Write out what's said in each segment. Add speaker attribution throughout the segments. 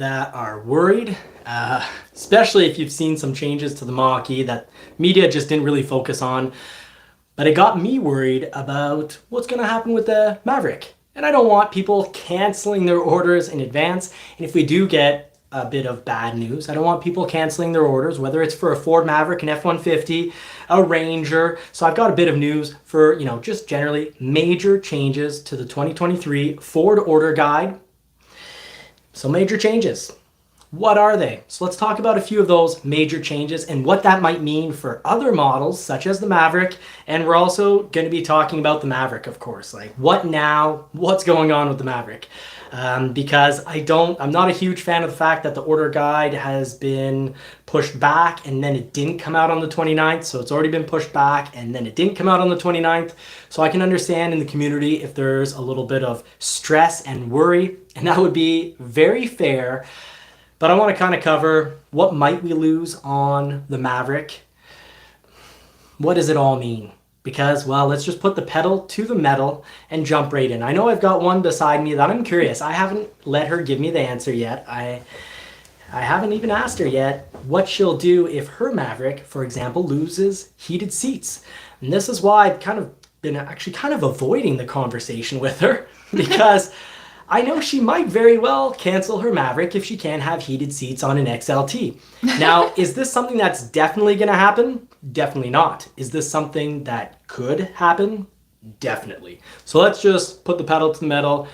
Speaker 1: that are worried, especially if you've seen some changes to the Mach-E that media just didn't really focus on. But it got me worried about what's going to happen with the Maverick. And I don't want people canceling their orders in advance. And if we do get a bit of bad news, I don't want people canceling their orders, whether it's for a Ford Maverick, an F-150, a Ranger. So I've got a bit of news for, just generally major changes to the 2023 Ford order guide. So major changes. What are they? So let's talk about a few of those major changes and what that might mean for other models such as the Maverick. And we're also going to be talking about the Maverick, of course. Like what now? What's going on with the Maverick? Because I'm not a huge fan of the fact that the order guide has been pushed back and then it didn't come out on the 29th. So it's already been pushed back and then it didn't come out on the 29th. So I can understand in the community if there's a little bit of stress and worry, and that would be very fair. But I want to kind of cover what might we lose on the Maverick. What does it all mean? Because, well, let's just put the pedal to the metal and jump right in. I know I've got one beside me that I'm curious. I haven't let her give me the answer yet. I haven't even asked her yet what she'll do if her Maverick, for example, loses heated seats. And this is why I've kind of been actually kind of avoiding the conversation with her because I know she might very well cancel her Maverick if she can't have heated seats on an XLT. Now, is this something that's definitely going to happen? Definitely not. Is this something that could happen? Definitely. So let's just put the pedal to the metal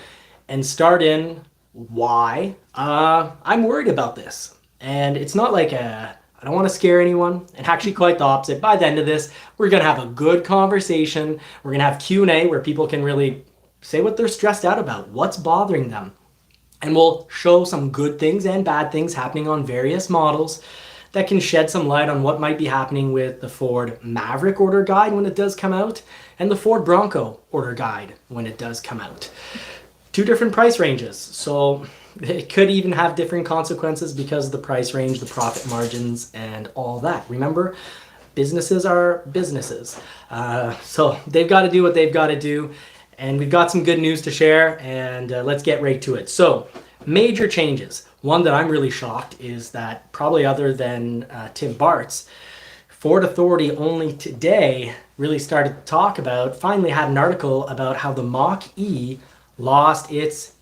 Speaker 1: and start in why I'm worried about this. And it's not like I don't want to scare anyone, and actually quite the opposite. By the end of this, we're going to have a good conversation. We're going to have Q&A where people can really say what they're stressed out about, what's bothering them. And we'll show some good things and bad things happening on various models that can shed some light on what might be happening with the Ford Maverick order guide when it does come out and the Ford Bronco order guide when it does come out. Two different price ranges, so it could even have different consequences because of the price range, the profit margins, and all that. Remember, businesses are businesses. So they've got to do what they've got to do. And we've got some good news to share, and let's get right to it. So, major changes. One that I'm really shocked is that, probably other than Tim Bart's, Ford Authority only today really started to talk about, finally had an article about how the Mach-E lost its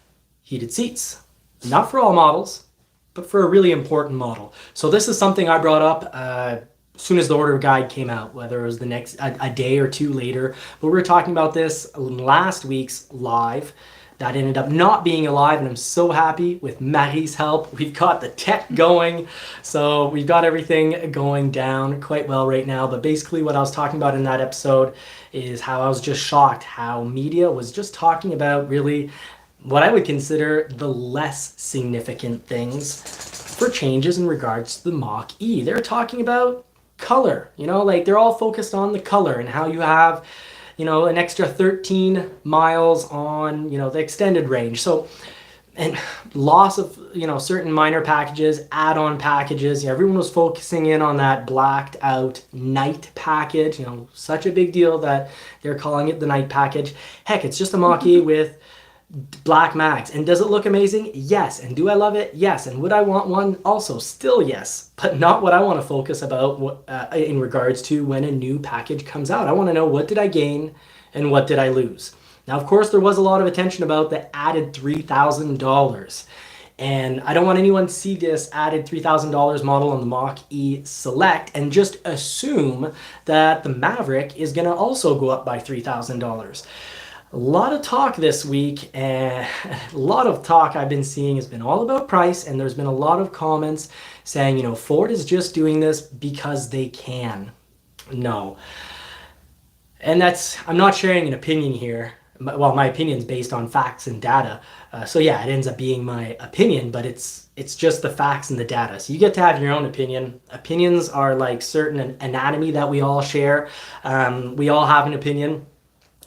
Speaker 1: heated seats. Not for all models, but for a really important model. So this is something I brought up as soon as the order guide came out, whether it was the next a day or two later. But we were talking about this in last week's live that ended up not being a live, and I'm so happy with Marie's help. We've got the tech going, so we've got everything going down quite well right now. But basically what I was talking about in that episode is how I was just shocked how media was just talking about really what I would consider the less significant things for changes in regards to the Mach-E. They're talking about color, like they're all focused on the color and how you have, an extra 13 miles on, the extended range. So, and loss of, certain minor packages, add-on packages. Everyone was focusing in on that blacked out night package, such a big deal that they're calling it the night package. Heck, it's just a Mach-E with black mags. And does it look amazing? Yes. And do I love it? Yes. And would I want one? Also, still yes. But not what I want to focus about in regards to when a new package comes out. I want to know, what did I gain and what did I lose? Now, of course, there was a lot of attention about the added $3,000. And I don't want anyone to see this added $3,000 model on the Mach-E Select and just assume that the Maverick is going to also go up by $3,000. A lot of talk this week, and a lot of talk I've been seeing has been all about price, and there's been a lot of comments saying, Ford is just doing this because they can. No. And I'm not sharing an opinion here. Well, my opinion is based on facts and data. So yeah, it ends up being my opinion, but it's just the facts and the data. So you get to have your own opinion. Opinions are like certain anatomy that we all share. We all have an opinion.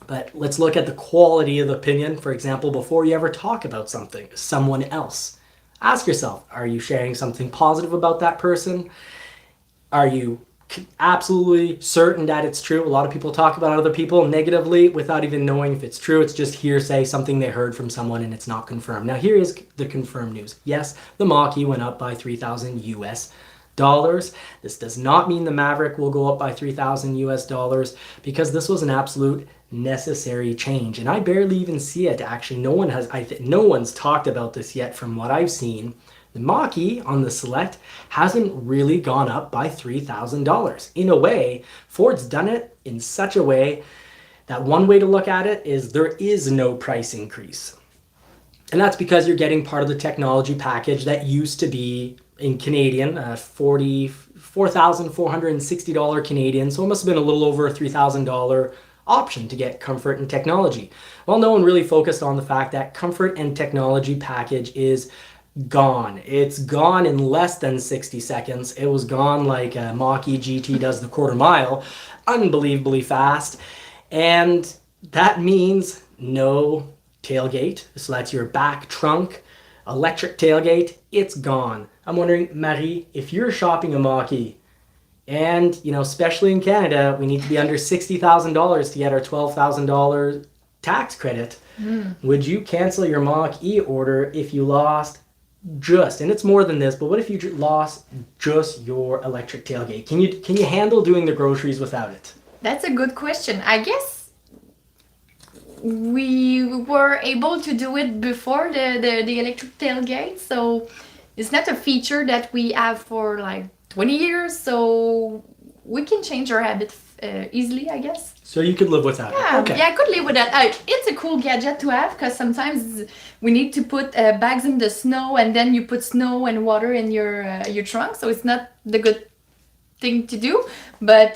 Speaker 1: But let's look at the quality of the opinion, for example, before you ever talk about someone else. Ask yourself, are you sharing something positive about that person? Are you absolutely certain that it's true. A lot of people talk about other people negatively without even knowing if it's true. It's just hearsay, something they heard from someone, and it's not confirmed. Now here is the confirmed news. Yes, the Mach-E went up by 3,000 US dollars. This does not mean the Maverick will go up by 3,000 US dollars, because this was an absolute necessary change, and I barely even see it. Actually, no one's talked about this yet from what I've seen. The Mach-E on the Select hasn't really gone up by $3,000. In a way, Ford's done it in such a way that one way to look at it is there is no price increase. And that's because you're getting part of the technology package that used to be in Canadian, $44,460 Canadian. So it must have been a little over a $3,000 option to get comfort and technology. Well, no one really focused on the fact that comfort and technology package is gone. It's gone in less than 60 seconds. It was gone like a Mach-E GT does the quarter mile, unbelievably fast. And that means no tailgate. So that's your back trunk, electric tailgate. It's gone. I'm wondering, Marie, if you're shopping a Mach-E, and, you know, especially in Canada, we need to be under $60,000 to get our $12,000 tax credit. Would you cancel your Mach-E order if you lost just, and it's more than this, but what if you lost just your electric tailgate? Can you handle doing the groceries without it?
Speaker 2: That's a good question. I guess we were able to do it before the electric tailgate, so it's not a feature that we have for like 20 years, so we can change our habit easily, I guess.
Speaker 1: So you could live without it. Okay.
Speaker 2: Yeah, I could live with that. It's a cool gadget to have, because sometimes we need to put bags in the snow, and then you put snow and water in your trunk, so it's not the good thing to do. But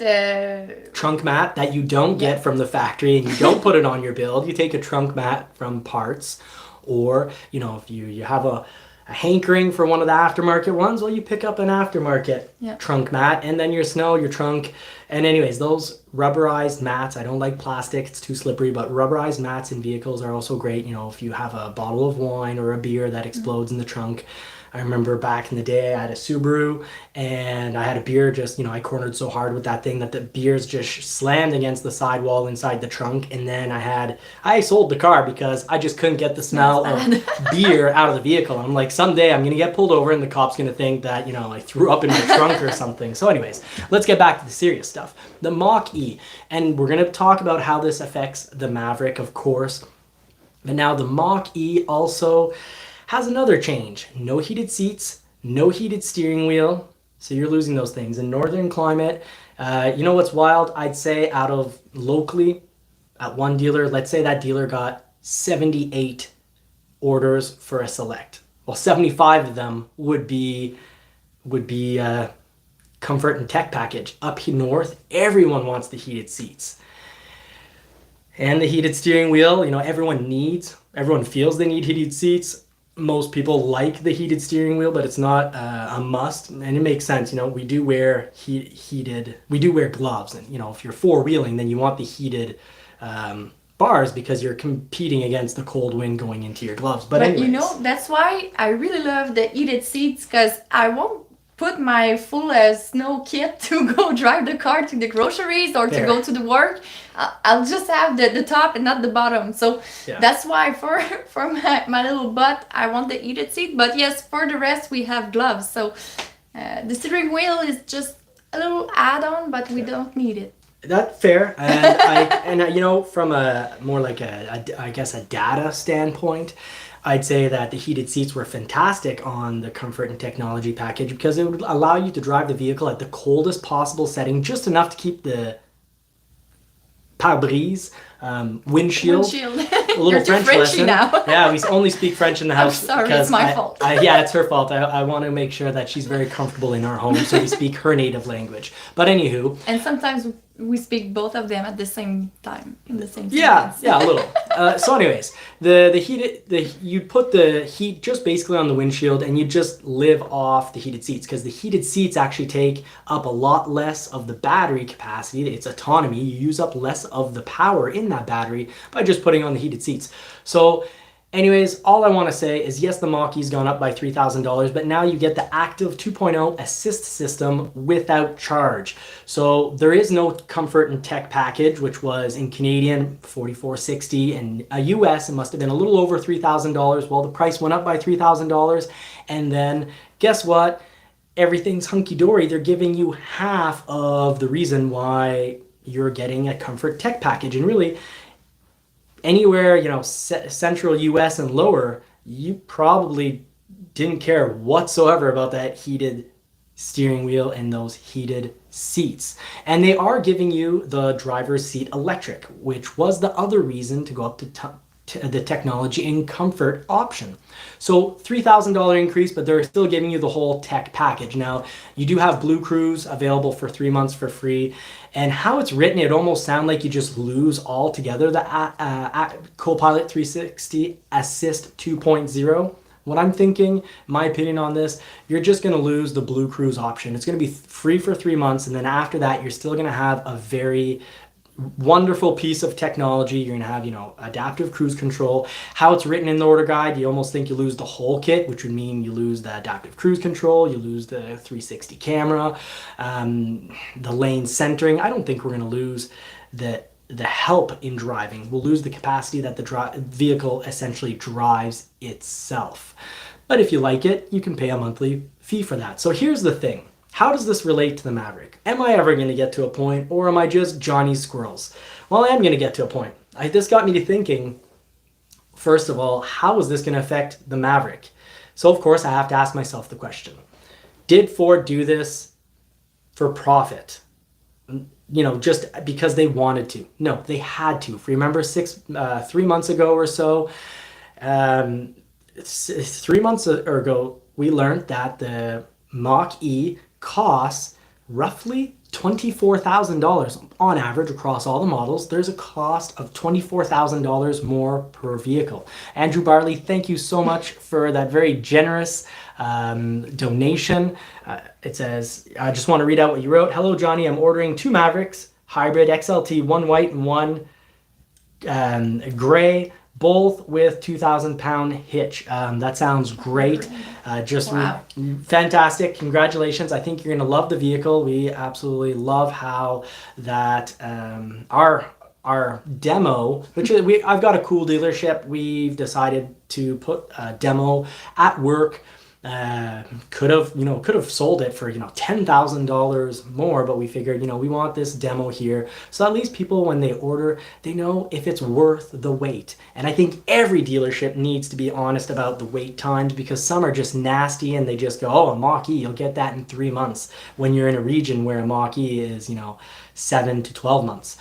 Speaker 1: trunk mat that you don't get from the factory, and you don't put it on your build. You take a trunk mat from parts, or, you know, if you have a hankering for one of the aftermarket ones, well, you pick up an aftermarket trunk mat, and then your snow, your trunk. And anyways, those rubberized mats, I don't like plastic, it's too slippery, but rubberized mats in vehicles are also great. You know, if you have a bottle of wine or a beer that explodes in the trunk. I remember back in the day, I had a Subaru, and I had a beer just, you know, I cornered so hard with that thing that the beers just slammed against the sidewall inside the trunk. And then I sold the car because I just couldn't get the smell of beer out of the vehicle. I'm like, someday I'm going to get pulled over and the cop's going to think that, you know, I threw up in my trunk or something. So anyways, let's get back to the serious stuff. The Mach-E, and we're going to talk about how this affects the Maverick, of course. But now the Mach-E also has another change. No heated seats, no heated steering wheel. So you're losing those things. In northern climate, you know what's wild? I'd say out of locally at one dealer, let's say that dealer got 78 orders for a Select. Well, 75 of them would be comfort and tech package. Up here north, everyone wants the heated seats. And the heated steering wheel, you know, everyone feels they need heated seats. Most people like the heated steering wheel, but it's not a must, and it makes sense. You know, we do wear gloves, and, you know, if you're four-wheeling, then you want the heated bars, because you're competing against the cold wind going into your gloves. But anyways,
Speaker 2: you know, that's why I really love the heated seats, because I won't put my full snow kit to go drive the car to the groceries or to go to the work. I'll just have the top and not the bottom. So that's why for my little butt, I want the heated seat. But yes, for the rest, we have gloves. So the steering wheel is just a little add-on, but we don't need it.
Speaker 1: That's fair. And you know, from a more like a data standpoint, I'd say that the heated seats were fantastic on the comfort and technology package, because it would allow you to drive the vehicle at the coldest possible setting, just enough to keep the pare-brise, windshield. A little
Speaker 2: You're
Speaker 1: French
Speaker 2: Frenchy
Speaker 1: lesson.
Speaker 2: now.
Speaker 1: Yeah, we only speak French in the house.
Speaker 2: I'm sorry, it's my fault.
Speaker 1: Yeah, it's her fault. I want to make sure that she's very comfortable in our home, so we speak her native language. But anywho.
Speaker 2: And sometimes we speak both of them at the same time, in the same
Speaker 1: sentence.
Speaker 2: Yeah,
Speaker 1: a little. So anyways, you'd put the heat just basically on the windshield, and you just live off the heated seats, because the heated seats actually take up a lot less of the battery capacity. It's autonomy. You use up less of the power in that battery by just putting on the heated seats. So Anyways, all I want to say is yes, the Mach-E's gone up by $3,000, but now you get the active 2.0 assist system without charge. So there is no comfort and tech package, which was in Canadian $4,460, and a US it must have been a little over $3,000. Well, the price went up by $3,000, and then guess what? Everything's hunky-dory. They're giving you half of the reason why you're getting a comfort tech package. And really, anywhere, central US and lower, you probably didn't care whatsoever about that heated steering wheel and those heated seats. And they are giving you the driver's seat electric, which was the other reason to go up to the technology and comfort option. So $3,000 increase, but they're still giving you the whole tech package. Now, you do have Blue Cruise available for 3 months for free. And how it's written, it almost sounds like you just lose altogether the Copilot 360 Assist 2.0. What I'm thinking, my opinion on this, you're just going to lose the Blue Cruise option. It's going to be free for 3 months, and then after that, you're still going to have a very wonderful piece of technology. You're gonna have, adaptive cruise control. How it's written in the order guide, you almost think you lose the whole kit, which would mean you lose the adaptive cruise control, you lose the 360 camera, the lane centering. I don't think we're gonna lose the help in driving. We'll lose the capacity that the vehicle essentially drives itself. But if you like it, you can pay a monthly fee for that. So here's the thing. How does this relate to the Maverick? Am I ever going to get to a point, or am I just Johnny Squirrels? Well, I am going to get to a point. This got me to thinking, first of all, how is this going to affect the Maverick? So, of course, I have to ask myself the question. Did Ford do this for profit? Just because they wanted to? No, they had to. If you remember 3 months ago or so, 3 months ago, we learned that the Mach-E costs roughly $24,000 on average across all the models. There's a cost of $24,000 more per vehicle. Andrew Barley, thank you so much for that very generous donation. It says, I just want to read out what you wrote. Hello, Johnny. I'm ordering 2 Mavericks, hybrid XLT, one white and one gray, both with 2,000-pound hitch. That sounds great.
Speaker 2: Wow.
Speaker 1: Fantastic. Congratulations. I think you're going to love the vehicle. We absolutely love how that our demo, which I've got a cool dealership. We've decided to put a demo at work. Could have sold it for $10,000 more, but we figured we want this demo here, so at least people, when they order, they know if it's worth the wait. And I think every dealership needs to be honest about the wait times, because some are just nasty and they just go, oh, a Mach-E, you'll get that in 3 months, when you're in a region where a Mach-E is 7 to 12 months.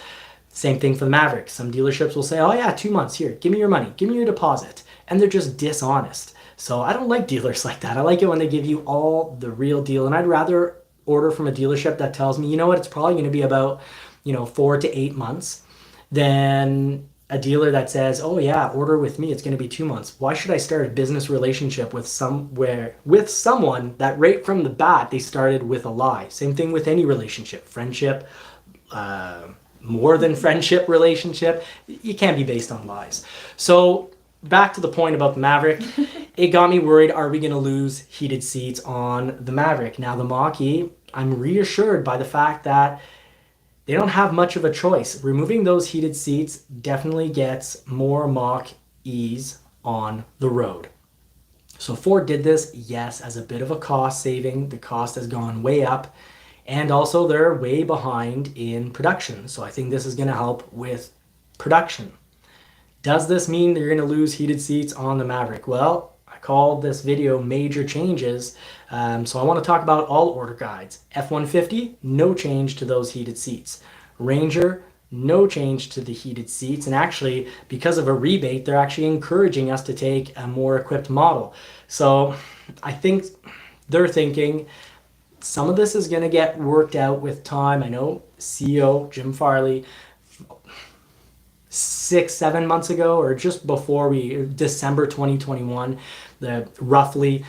Speaker 1: Same thing for the Maverick. Some dealerships will say, oh yeah, 2 months, here, give me your money, give me your deposit, and they're just dishonest. So I don't like dealers like that. I like it when they give you all the real deal. And I'd rather order from a dealership that tells me, it's probably going to be about, 4 to 8 months, than a dealer that says, oh yeah, order with me, it's going to be 2 months. Why should I start a business relationship with someone that right from the bat, they started with a lie? Same thing with any relationship, friendship, more than friendship relationship. You can't be based on lies. So back to the point about the Maverick, it got me worried, are we going to lose heated seats on the Maverick? Now the Mach-E, I'm reassured by the fact that they don't have much of a choice. Removing those heated seats definitely gets more Mach-E's on the road. So Ford did this, yes, as a bit of a cost saving. The cost has gone way up, and also they're way behind in production. So I think this is going to help with production. Does this mean they're going to lose heated seats on the Maverick? Well, I called this video Major Changes, so I want to talk about all order guides. F-150, no change to those heated seats. Ranger, no change to the heated seats, and actually, because of a rebate, they're actually encouraging us to take a more equipped model. So I think they're thinking some of this is going to get worked out with time. I know CEO Jim Farley, 6-7 months ago, or just before December 2021, the roughly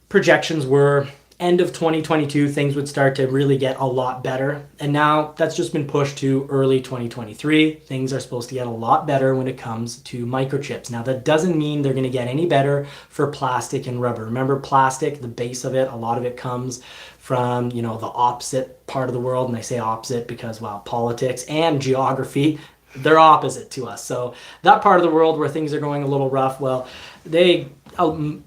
Speaker 1: projections were end of 2022, things would start to really get a lot better. And now that's just been pushed to early 2023. Things are supposed to get a lot better when it comes to microchips. Now, that doesn't mean they're going to get any better for plastic and rubber. Remember, plastic, the base of it, a lot of it comes from, you know, the opposite part of the world. And I say opposite because, well, politics and geography, they're opposite to us. So that part of the world where things are going a little rough, well, they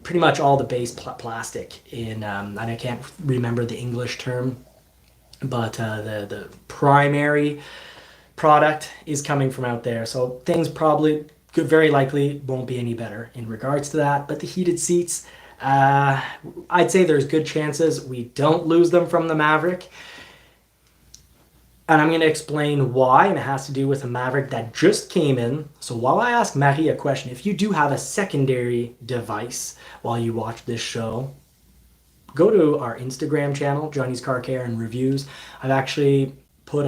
Speaker 1: pretty much all the base plastic in, and I can't remember the English term, but the primary product is coming from out there. So things probably, very likely, won't be any better in regards to that. But the heated seats, I'd say there's good chances we don't lose them from the Maverick. And I'm going to explain why, and it has to do with a Maverick that just came in. So while I ask Marie a question, if you do have a secondary device while you watch this show, go to our Instagram channel, Johnny's Car Care and Reviews. I've actually put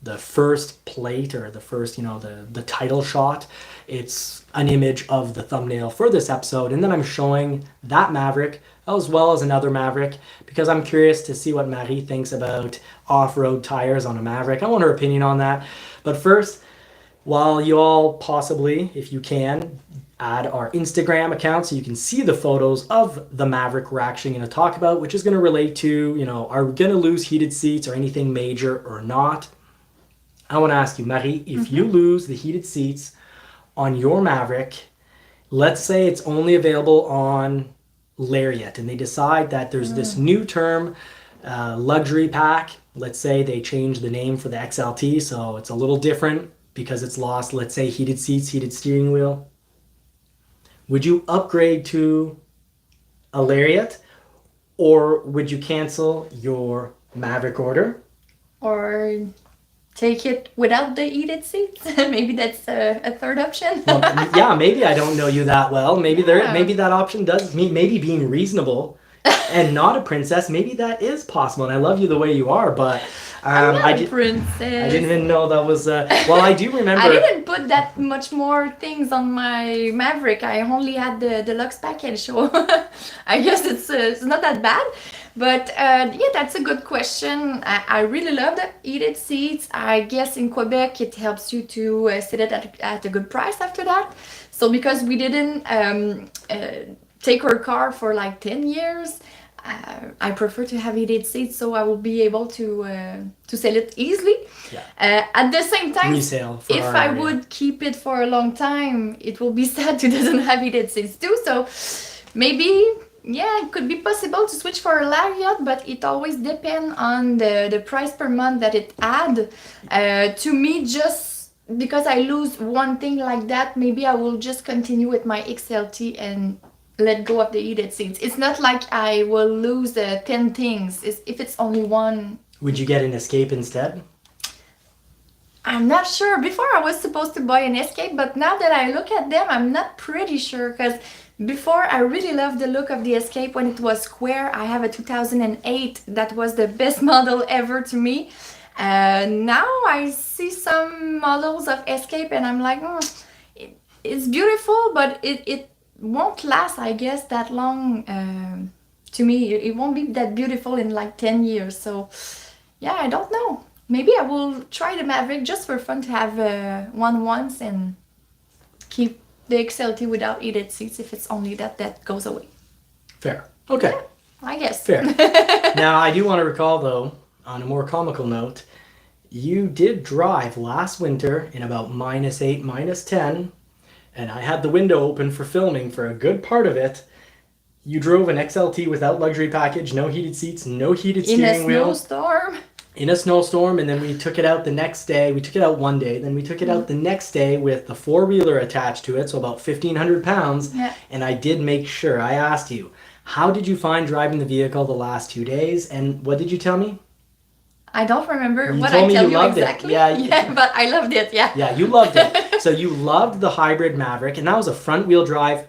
Speaker 1: the first plate, or the first, you know, the title shot. It's an image of the thumbnail for this episode, and then I'm showing that Maverick as well as another Maverick, because I'm curious to see what Marie thinks about off-road tires on a Maverick. I want her opinion on that. But first, while you all possibly, if you can, add our Instagram account so you can see the photos of the Maverick we're actually going to talk about, which is going to relate to, you know, are we going to lose heated seats or anything major or not? I want to ask you, Marie, if you lose the heated seats on your Maverick, let's say it's only available on Lariat, and they decide that there's this new term, luxury pack. Let's say they change the name for the XLT, so it's a little different because it's lost, let's say, heated seats, heated steering wheel. Would you upgrade to a Lariat, or would you cancel your Maverick order?
Speaker 2: Or take it without the heated seats? Maybe that's a third option.
Speaker 1: Well, yeah, maybe I don't know you that well. Maybe maybe that option does mean, maybe being reasonable and not a princess, maybe that is possible. And I love you the way you are, but
Speaker 2: I'm not a princess.
Speaker 1: I didn't even know that was. Well, I do remember.
Speaker 2: I didn't put that much more things on my Maverick. I only had the deluxe package, so I guess it's not that bad. But yeah, that's a good question. I really love the heated seats. I guess in Quebec it helps you to set it at a good price after that. So because we didn't take our car for like 10 years, I prefer to have heated seats, so I will be able to sell it easily. Yeah. At the same time,
Speaker 1: resale
Speaker 2: if I would keep it for a long time, it will be sad to doesn't have heated seats too. So maybe, yeah, it could be possible to switch for a Lariat, but it always depends on the price per month that it add. To me, just because I lose one thing like that, maybe I will just continue with my XLT and let go of the heated seats. It's not like I will lose 10 things if it's only one.
Speaker 1: Would you get an Escape instead?
Speaker 2: I'm not sure. Before I was supposed to buy an Escape, but now that I look at them, I'm not pretty sure, because before I really loved the look of the Escape when it was square. I have a 2008 that was the best model ever to me. Now I see some models of Escape and I'm like, it's beautiful, but it won't last, I guess, that long. To me, it won't be that beautiful in like 10 years. So yeah, I don't know. Maybe I will try the Maverick just for fun to have one once and keep the XLT without heated seats if it's only that goes away.
Speaker 1: Fair. Okay.
Speaker 2: Yeah, I guess.
Speaker 1: Fair. Now, I do want to recall, though, on a more comical note, you did drive last winter in about -8, -10, and I had the window open for filming for a good part of it. You drove an XLT without luxury package, no heated seats, no heated steering wheel.
Speaker 2: In a snowstorm.
Speaker 1: In a snowstorm, and then we took it out the next day. We took it out one day, then we took it out the next day with the four-wheeler attached to it, so about 1,500 pounds.
Speaker 2: Yeah.
Speaker 1: And I did make sure, I asked you, how did you find driving the vehicle the last 2 days? And what did you tell me?
Speaker 2: I don't remember
Speaker 1: You
Speaker 2: what
Speaker 1: told
Speaker 2: I
Speaker 1: me
Speaker 2: tell
Speaker 1: you
Speaker 2: you
Speaker 1: loved it.
Speaker 2: exactly.
Speaker 1: Yeah,
Speaker 2: but I loved it, yeah.
Speaker 1: Yeah, you loved it. So you loved the hybrid Maverick, and that was a front-wheel drive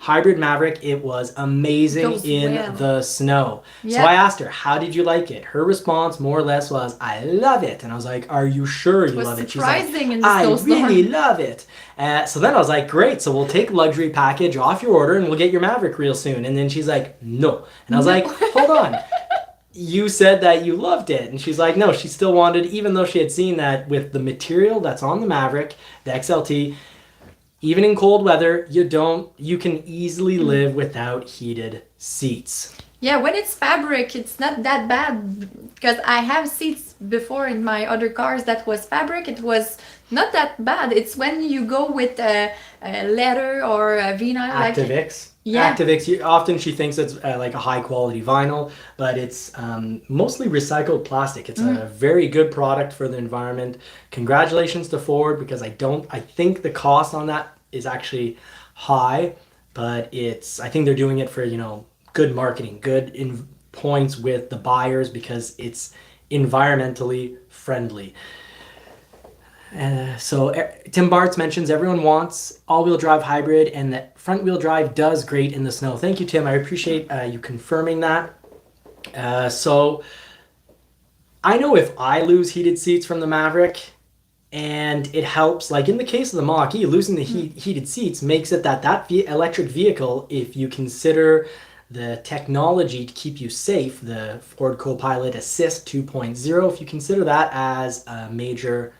Speaker 1: Hybrid Maverick, it was amazing
Speaker 2: Goes
Speaker 1: in
Speaker 2: well.
Speaker 1: the snow. So
Speaker 2: Yeah.
Speaker 1: I asked her, how did you like it? Her response more or less was, I love it. And I was like, are you sure
Speaker 2: It
Speaker 1: you
Speaker 2: was
Speaker 1: love it? She's like,
Speaker 2: surprising in the
Speaker 1: I
Speaker 2: snowstorm.
Speaker 1: really love it. So then I was like, great, so we'll take luxury package off your order and we'll get your Maverick real soon. And then she's like, no. And I was like, hold on. You said that you loved it. And she's like, no, she still wanted, even though she had seen that with the material that's on the Maverick, the XLT, even in cold weather, you can easily live without heated seats.
Speaker 2: Yeah, when it's fabric, it's not that bad because I have seats before in my other cars that was fabric. It was not that bad. It's when you go with a leather or a vinyl, like
Speaker 1: Activix.
Speaker 2: Yeah.
Speaker 1: Activix, often she thinks it's like a high quality vinyl, but it's mostly recycled plastic. It's a very good product for the environment. Congratulations to Ford, because I think the cost on that is actually high, but I think they're doing it for, good marketing, good points with the buyers because it's environmentally friendly. So Tim Bartz mentions everyone wants all-wheel drive hybrid, and that front-wheel drive does great in the snow. Thank you, Tim. I appreciate you confirming that. So I know if I lose heated seats from the Maverick, and it helps, like in the case of the Mach-E, losing the heated seats makes it that electric vehicle, if you consider the technology to keep you safe, the Ford Copilot Assist 2.0, if you consider that as a major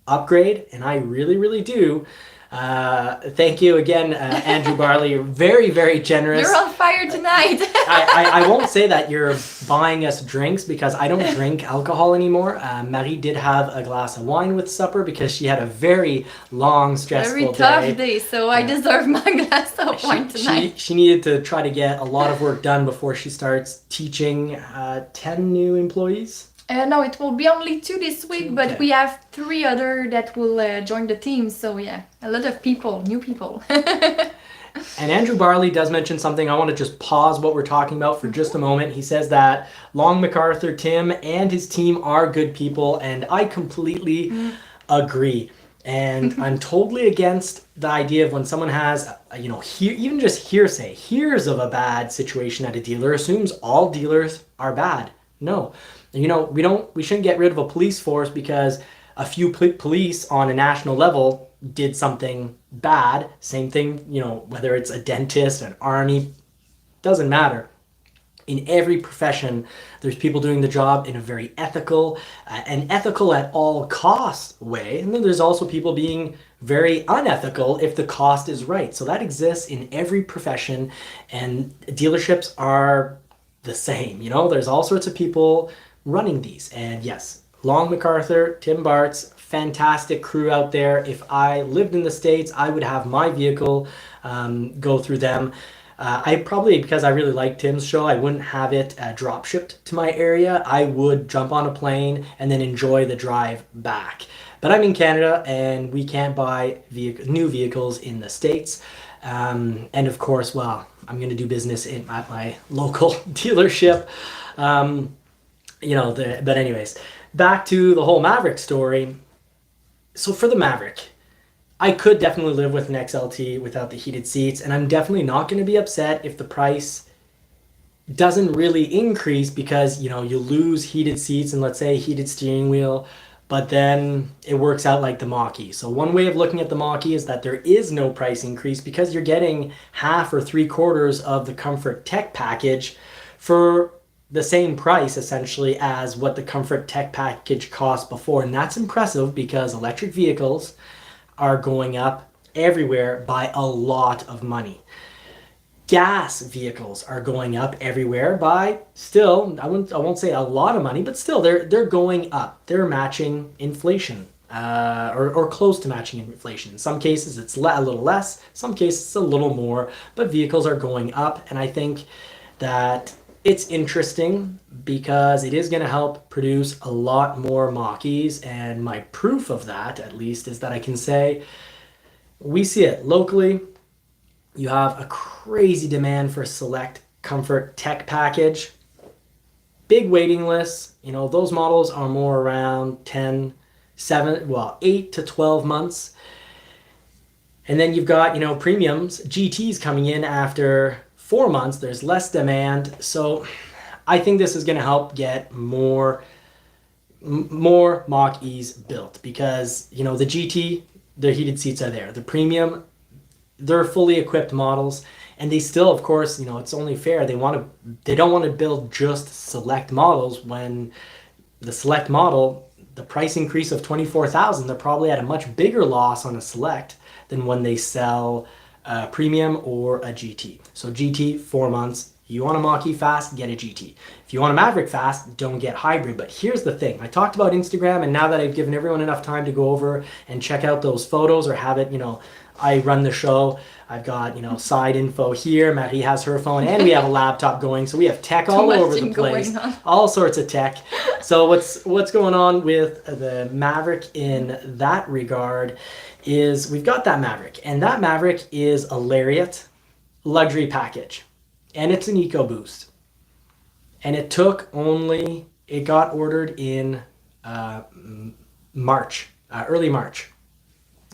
Speaker 1: upgrade, and I really, really do. Thank you again, Andrew Barley. You're very, very generous.
Speaker 2: You're on fire tonight.
Speaker 1: I won't say that you're buying us drinks because I don't drink alcohol anymore. Marie did have a glass of wine with supper because she had a very long, stressful
Speaker 2: Very tough day, so I deserve my glass of wine tonight.
Speaker 1: She needed to try to get a lot of work done before she starts teaching 10 new employees.
Speaker 2: No, it will be only 2 this week, but
Speaker 1: Okay.
Speaker 2: we have 3 other that will join the team. So yeah, a lot of people, new people.
Speaker 1: And Andrew Barley does mention something. I want to just pause what we're talking about for just a moment. He says that Long MacArthur, Tim, and his team are good people, and I completely agree. And I'm totally against the idea of when someone has, even just hears of a bad situation at a dealer, assumes all dealers are bad. No. We shouldn't get rid of a police force because a few police on a national level did something bad. Same thing, whether it's a dentist, an army, doesn't matter. In every profession, there's people doing the job in a very ethical and ethical at all costs way. And then there's also people being very unethical if the cost is right. So that exists in every profession, and dealerships are the same. There's all sorts of people running these. And yes, Long MacArthur, Tim Bartz, fantastic crew out there. If I lived in the States, I would have my vehicle go through them. I probably, because I really like Tim's show, I wouldn't have it drop shipped to my area. I would jump on a plane and then enjoy the drive back. But I'm in Canada and we can't buy new vehicles in the States. And of course, I'm going to do business at my local dealership. But anyways, back to the whole Maverick story. So for the Maverick, I could definitely live with an XLT without the heated seats, and I'm definitely not going to be upset if the price doesn't really increase because, you lose heated seats and let's say heated steering wheel, but then it works out like the Mach-E. So one way of looking at the Mach-E is that there is no price increase because you're getting half or 3/4 of the Comfort Tech package for the same price essentially as what the Comfort Tech package cost before. And that's impressive because electric vehicles are going up everywhere by a lot of money. Gas vehicles are going up everywhere by still, I won't say a lot of money, but still they're going up. They're matching inflation. Or close to matching inflation. In some cases it's a little less, some cases it's a little more, but vehicles are going up, and I think that it's interesting because it is going to help produce a lot more Mach-E's, and my proof of that, at least, is that I can say we see it locally. You have a crazy demand for Select Comfort Tech package. Big waiting lists. Those models are more around 8 to 12 months. And then you've got, premiums, GTs coming in after 4 months. There's less demand. So I think this is going to help get more Mach-E's built because, the GT, their heated seats are there. The premium, they're fully equipped models. And they still, of course, it's only fair. They don't want to build just select models when the select model, the price increase of $24,000, they're probably at a much bigger loss on a select than when they sell a premium or a GT. So GT, 4 months. You want a Mach-E fast, get a GT. If you want a Maverick fast, don't get hybrid. But here's the thing. I talked about Instagram, and now that I've given everyone enough time to go over and check out those photos or have it, I run the show. I've got, side info here. Marie has her phone, and we have a laptop going. So we have tech all over the place. All sorts of tech. So what's going on with the Maverick in that regard is we've got that Maverick. And that Maverick is a Lariat luxury package. And it's an EcoBoost. And it got ordered in March, early March.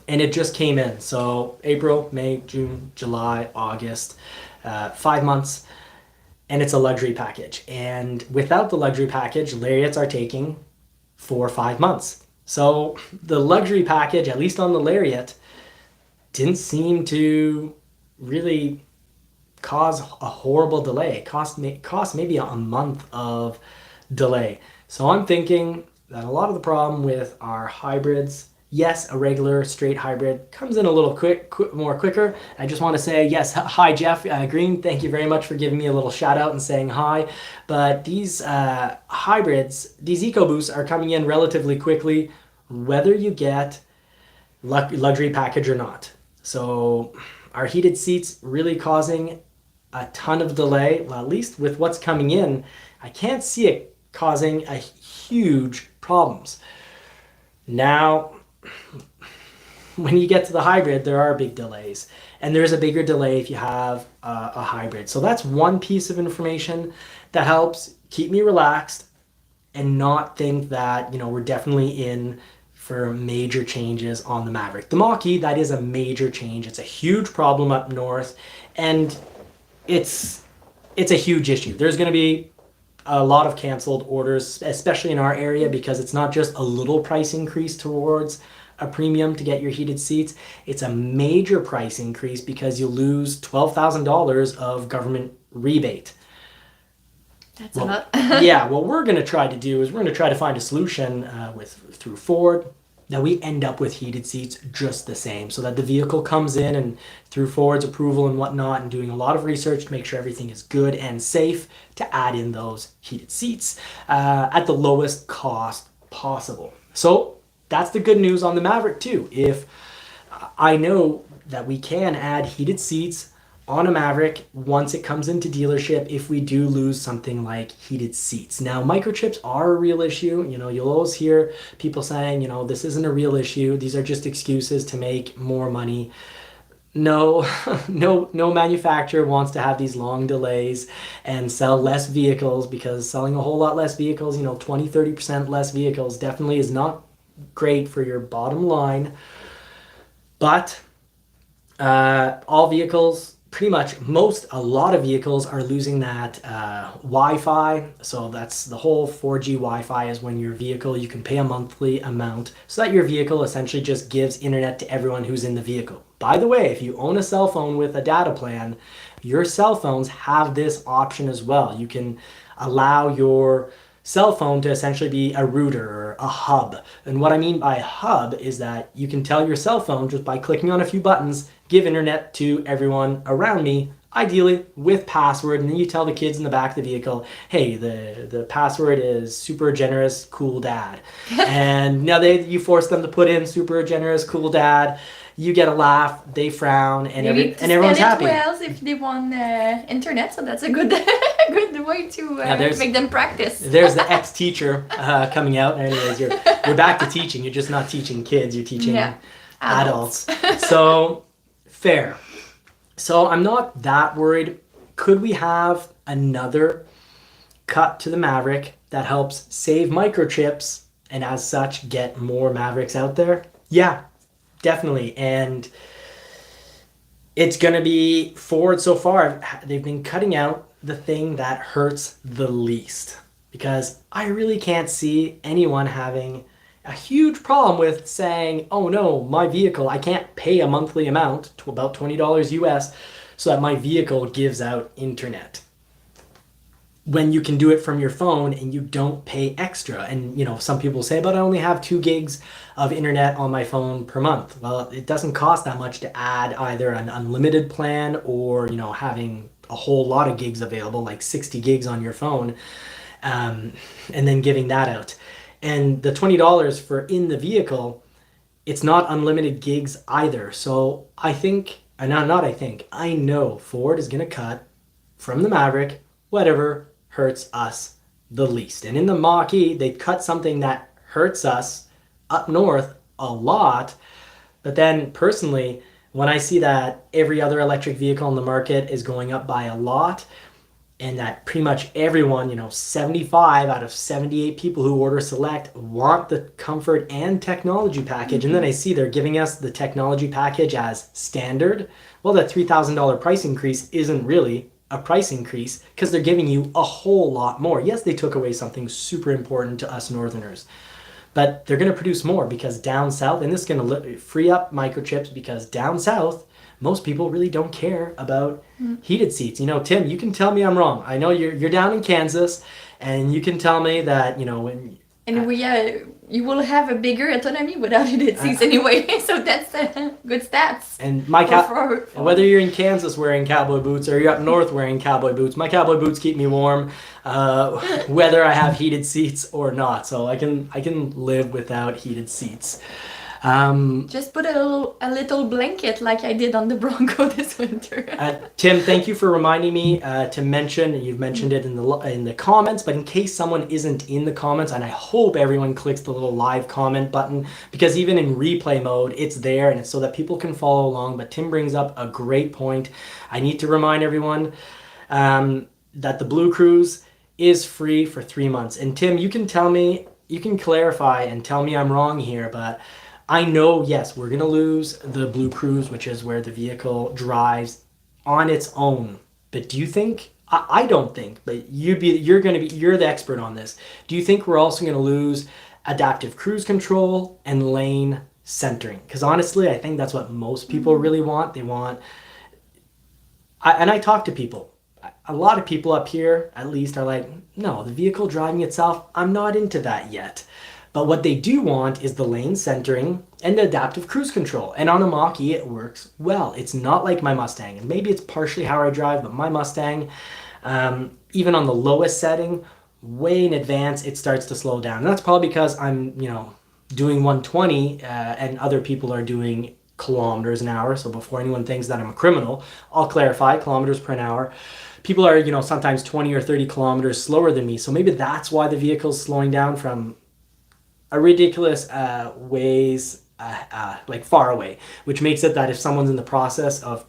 Speaker 1: And it just came in. So April, May, June, July, August, 5 months. And it's a luxury package. And without the luxury package, Lariats are taking 4 or 5 months. So the luxury package, at least on the Lariat, didn't seem to really cause a horrible delay. It cost maybe a month of delay. So I'm thinking that a lot of the problem with our hybrids, yes, a regular straight hybrid comes in a little more quicker. I just want to say, yes, hi Jeff Green, thank you very much for giving me a little shout out and saying hi. But these hybrids, these EcoBoosts are coming in relatively quickly, whether you get luxury package or not. So are heated seats really causing a ton of delay? Well, at least with what's coming in, I can't see it causing a huge problems. Now, when you get to the hybrid, there are big delays, and there's a bigger delay if you have a hybrid. So that's one piece of information that helps keep me relaxed and not think that, we're definitely in for major changes on the Maverick. The Mach-E, that is a major change. It's a huge problem up north, and it's a huge issue. There's going to be a lot of canceled orders, especially in our area, because it's not just a little price increase towards a premium to get your heated seats. It's a major price increase because you lose $12,000 of government rebate.
Speaker 2: That's a lot.
Speaker 1: Yeah, what we're going to try to do is we're going to try to find a solution through Ford that we end up with heated seats just the same, so that the vehicle comes in and through Ford's approval and whatnot, and doing a lot of research to make sure everything is good and safe to add in those heated seats at the lowest cost possible. So that's the good news on the Maverick too. If I know that we can add heated seats on a Maverick once it comes into dealership if we do lose something like heated seats. Now, microchips are a real issue. You'll always hear people saying, this isn't a real issue. These are just excuses to make more money. No, no manufacturer wants to have these long delays and sell less vehicles, because selling a whole lot less vehicles, 20, 30% less vehicles definitely is not great for your bottom line. But all vehicles, pretty much a lot of vehicles are losing that Wi-Fi. So that's the whole 4G Wi-Fi, is when your vehicle, you can pay a monthly amount so that your vehicle essentially just gives internet to everyone who's in the vehicle. By the way, if you own a cell phone with a data plan, your cell phones have this option as well. You can allow your cell phone to essentially be a router or a hub. And what I mean by hub is that you can tell your cell phone, just by clicking on a few buttons, give internet to everyone around me, ideally with password. And then you tell the kids in the back of the vehicle, hey, the password is super generous cool dad. And now you force them to put in super generous cool dad. You get a laugh, they frown, and everyone's happy.
Speaker 2: Well, if they want internet, so that's a good good way to make them practice.
Speaker 1: There's the ex-teacher coming out. Anyways, you're back to teaching. You're just not teaching kids. You're teaching adults. So fair. So I'm not that worried. Could we have another cut to the Maverick that helps save microchips and as such get more Mavericks out there? Yeah. Definitely. And It's going to be Ford so far. They've been cutting out the thing that hurts the least, because I really can't see anyone having a huge problem with saying, oh no, my vehicle, I can't pay a monthly amount to about $20 US so that my vehicle gives out internet, when you can do it from your phone and you don't pay extra. And some people say, but I only have 2 gigs of internet on my phone per month. Well, it doesn't cost that much to add either an unlimited plan or having a whole lot of gigs available, like 60 gigs on your phone, and then giving that out. And the $20 for in the vehicle, it's not unlimited gigs either. So I think, I know Ford is going to cut from the Maverick whatever hurts us the least. And in the Mach-E, they cut something that hurts us up north a lot. But then personally, when I see that every other electric vehicle on the market is going up by a lot, and that pretty much everyone, 75 out of 78 people who order Select want the comfort and technology package, and then I see they're giving us the technology package as standard, well, that $3,000 price increase isn't really a price increase, because they're giving you a whole lot more. Yes, they took away something super important to us Northerners, but they're going to produce more, because down south, and this is going to free up microchips, because down south, most people really don't care about heated seats. Tim, you can tell me I'm wrong. I know you're down in Kansas, and you can tell me that, when...
Speaker 2: And you will have a bigger autonomy without heated seats anyway, so that's good stats.
Speaker 1: And whether you're in Kansas wearing cowboy boots or you're up north wearing cowboy boots, my cowboy boots keep me warm, whether I have heated seats or not. So I can live without heated seats.
Speaker 2: Just put a little blanket like I did on the Bronco this winter.
Speaker 1: Tim, thank you for reminding me to mention. You've mentioned it in the comments, but in case someone isn't in the comments, and I hope everyone clicks the little live comment button, because even in replay mode, it's there, and it's so that people can follow along. But Tim brings up a great point. I need to remind everyone that the Blue Cruise is free for 3 months. And Tim, you can clarify and tell me I'm wrong here, but I know, yes, we're going to lose the Blue Cruise, which is where the vehicle drives on its own. But do you think, I don't think, but you're the expert on this. Do you think we're also going to lose adaptive cruise control and lane centering? Because honestly, I think that's what most people really want. They want, and I talk to people. A lot of people up here, at least, are like, no, the vehicle driving itself, I'm not into that yet. But what they do want is the lane centering and the adaptive cruise control. And on a Mach-E, it works well. It's not like my Mustang. And maybe it's partially how I drive, but my Mustang, even on the lowest setting, way in advance, it starts to slow down. And that's probably because I'm, doing 120 and other people are doing kilometers an hour. So before anyone thinks that I'm a criminal, I'll clarify, kilometers per hour. People are, sometimes 20 or 30 kilometers slower than me. So maybe that's why the vehicle's slowing down from a ridiculous ways like far away, which makes it that if someone's in the process of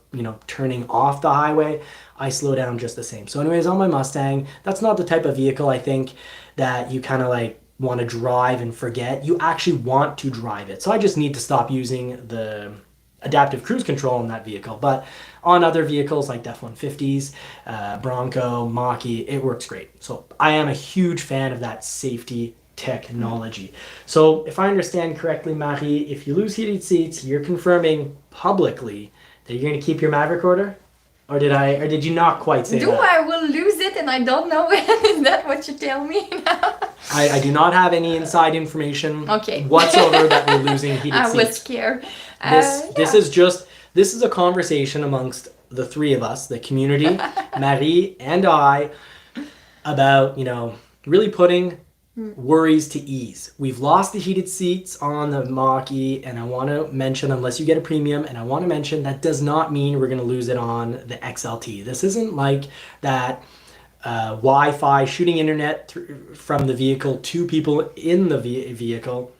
Speaker 1: turning off the highway, I slow down just the same. So anyways, on my Mustang, that's not the type of vehicle I think that you kind of like want to drive and forget. You actually want to drive it. So I just need to stop using the adaptive cruise control in that vehicle. But on other vehicles like F-150s, Bronco, Mach-E, it works great. So I am a huge fan of that safety technology. So if I understand correctly, Marie, if you lose heated seats, you're confirming publicly that you're going to keep your Maverick order? Or did you not quite say that?
Speaker 2: I will lose it and I don't know when? Is that what you tell me now?
Speaker 1: I do not have any inside information
Speaker 2: whatsoever
Speaker 1: that we're losing heated seats.
Speaker 2: I was scared.
Speaker 1: This is a conversation amongst the three of us, the community, Marie and I, about, really putting worries to ease. We've lost the heated seats on the Mach-E, and I want to mention, unless you get a premium, and I want to mention that does not mean we're going to lose it on the XLT. This isn't like that Wi-Fi shooting internet from the vehicle to people in the vehicle,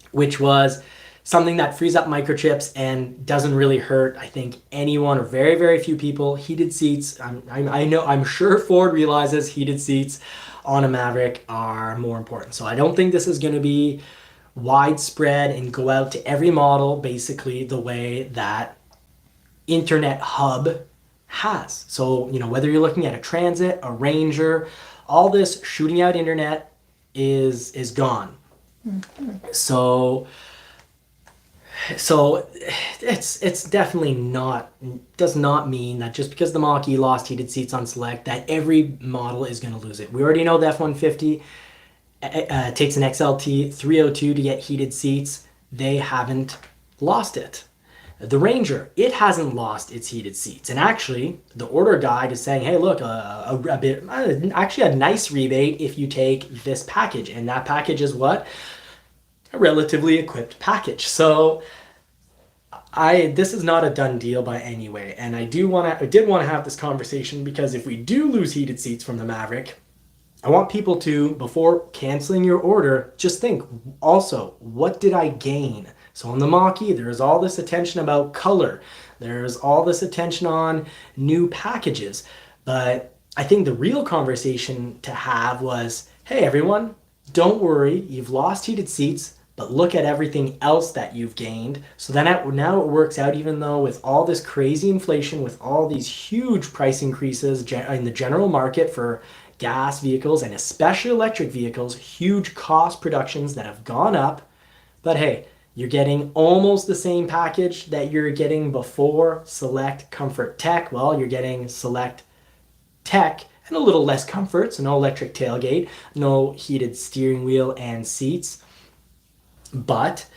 Speaker 1: which was something that frees up microchips and doesn't really hurt, I think, anyone or very, very few people. Heated seats, I'm sure Ford realizes heated seats on a Maverick are more important. So I don't think this is going to be widespread and go out to every model basically the way that internet hub has. So, you know, whether you're looking at a Transit, a Ranger, all this shooting out internet is gone. So it's definitely not, does not mean that just because the Mach-E lost heated seats on Select that every model is going to lose it. We already know the F-150 takes an XLT 302 to get heated seats. They haven't lost it. The Ranger, it hasn't lost its heated seats. And actually, the order guide is saying, hey, look, actually a nice rebate if you take this package. And that package is what? A relatively equipped package. So this is not a done deal by any way. And I did want to have this conversation because if we do lose heated seats from the Maverick, I want people to, before canceling your order, just think also, what did I gain? So on the Mach-E, there's all this attention about color. There's all this attention on new packages. But I think the real conversation to have was, hey, everyone, don't worry. You've lost heated seats, but look at everything else that you've gained. So then now it works out, even though with all this crazy inflation, with all these huge price increases in the general market for gas vehicles and especially electric vehicles, huge cost productions that have gone up. But hey, you're getting almost the same package that you're getting before Select Comfort Tech. Well, you're getting Select Tech and a little less comfort, so no electric tailgate, no heated steering wheel and seats. But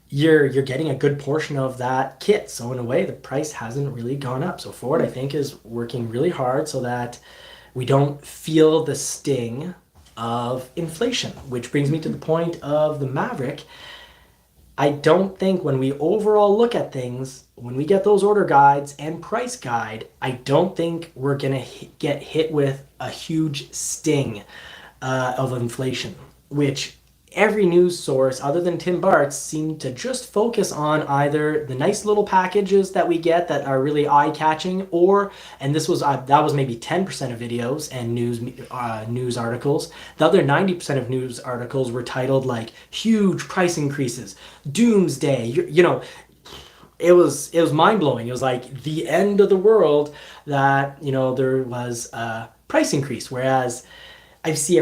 Speaker 1: you're getting a good portion of that kit. So in a way, the price hasn't really gone up. So Ford, I think, is working really hard so that we don't feel the sting of inflation, which brings me to the point of the Maverick. I don't think when we overall look at things, when we get those order guides and price guide, I don't think we're going to get hit with a huge sting of inflation, which every news source other than Tim Bart's seem to just focus on either the nice little packages that we get that are really eye-catching, or, and this was that was maybe 10% of videos and news articles. The other 90% of news articles were titled like huge price increases, doomsday. You know, it was mind-blowing. It was like the end of the world that, you know, there was a price increase, whereas I see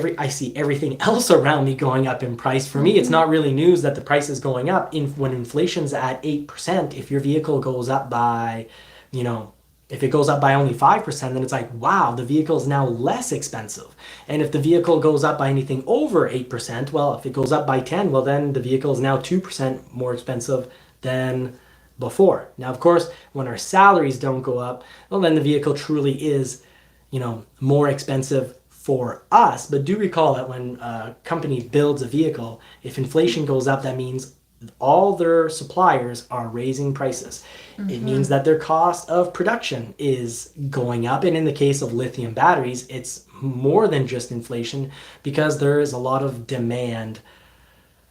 Speaker 1: everything else around me going up in price. For me, it's not really news that the price is going up. When inflation's at 8%, if your vehicle goes up by, you know, if it goes up by only 5%, then it's like, wow, the vehicle is now less expensive. And if the vehicle goes up by anything over 8%, well, if it goes up by 10, well, then the vehicle is now 2% more expensive than before. Now, of course, when our salaries don't go up, well, then the vehicle truly is, you know, more expensive for us. But do recall that when a company builds a vehicle, if inflation goes up, that means all their suppliers are raising prices. It means that their cost of production is going up. And in the case of lithium batteries, it's more than just inflation because there is a lot of demand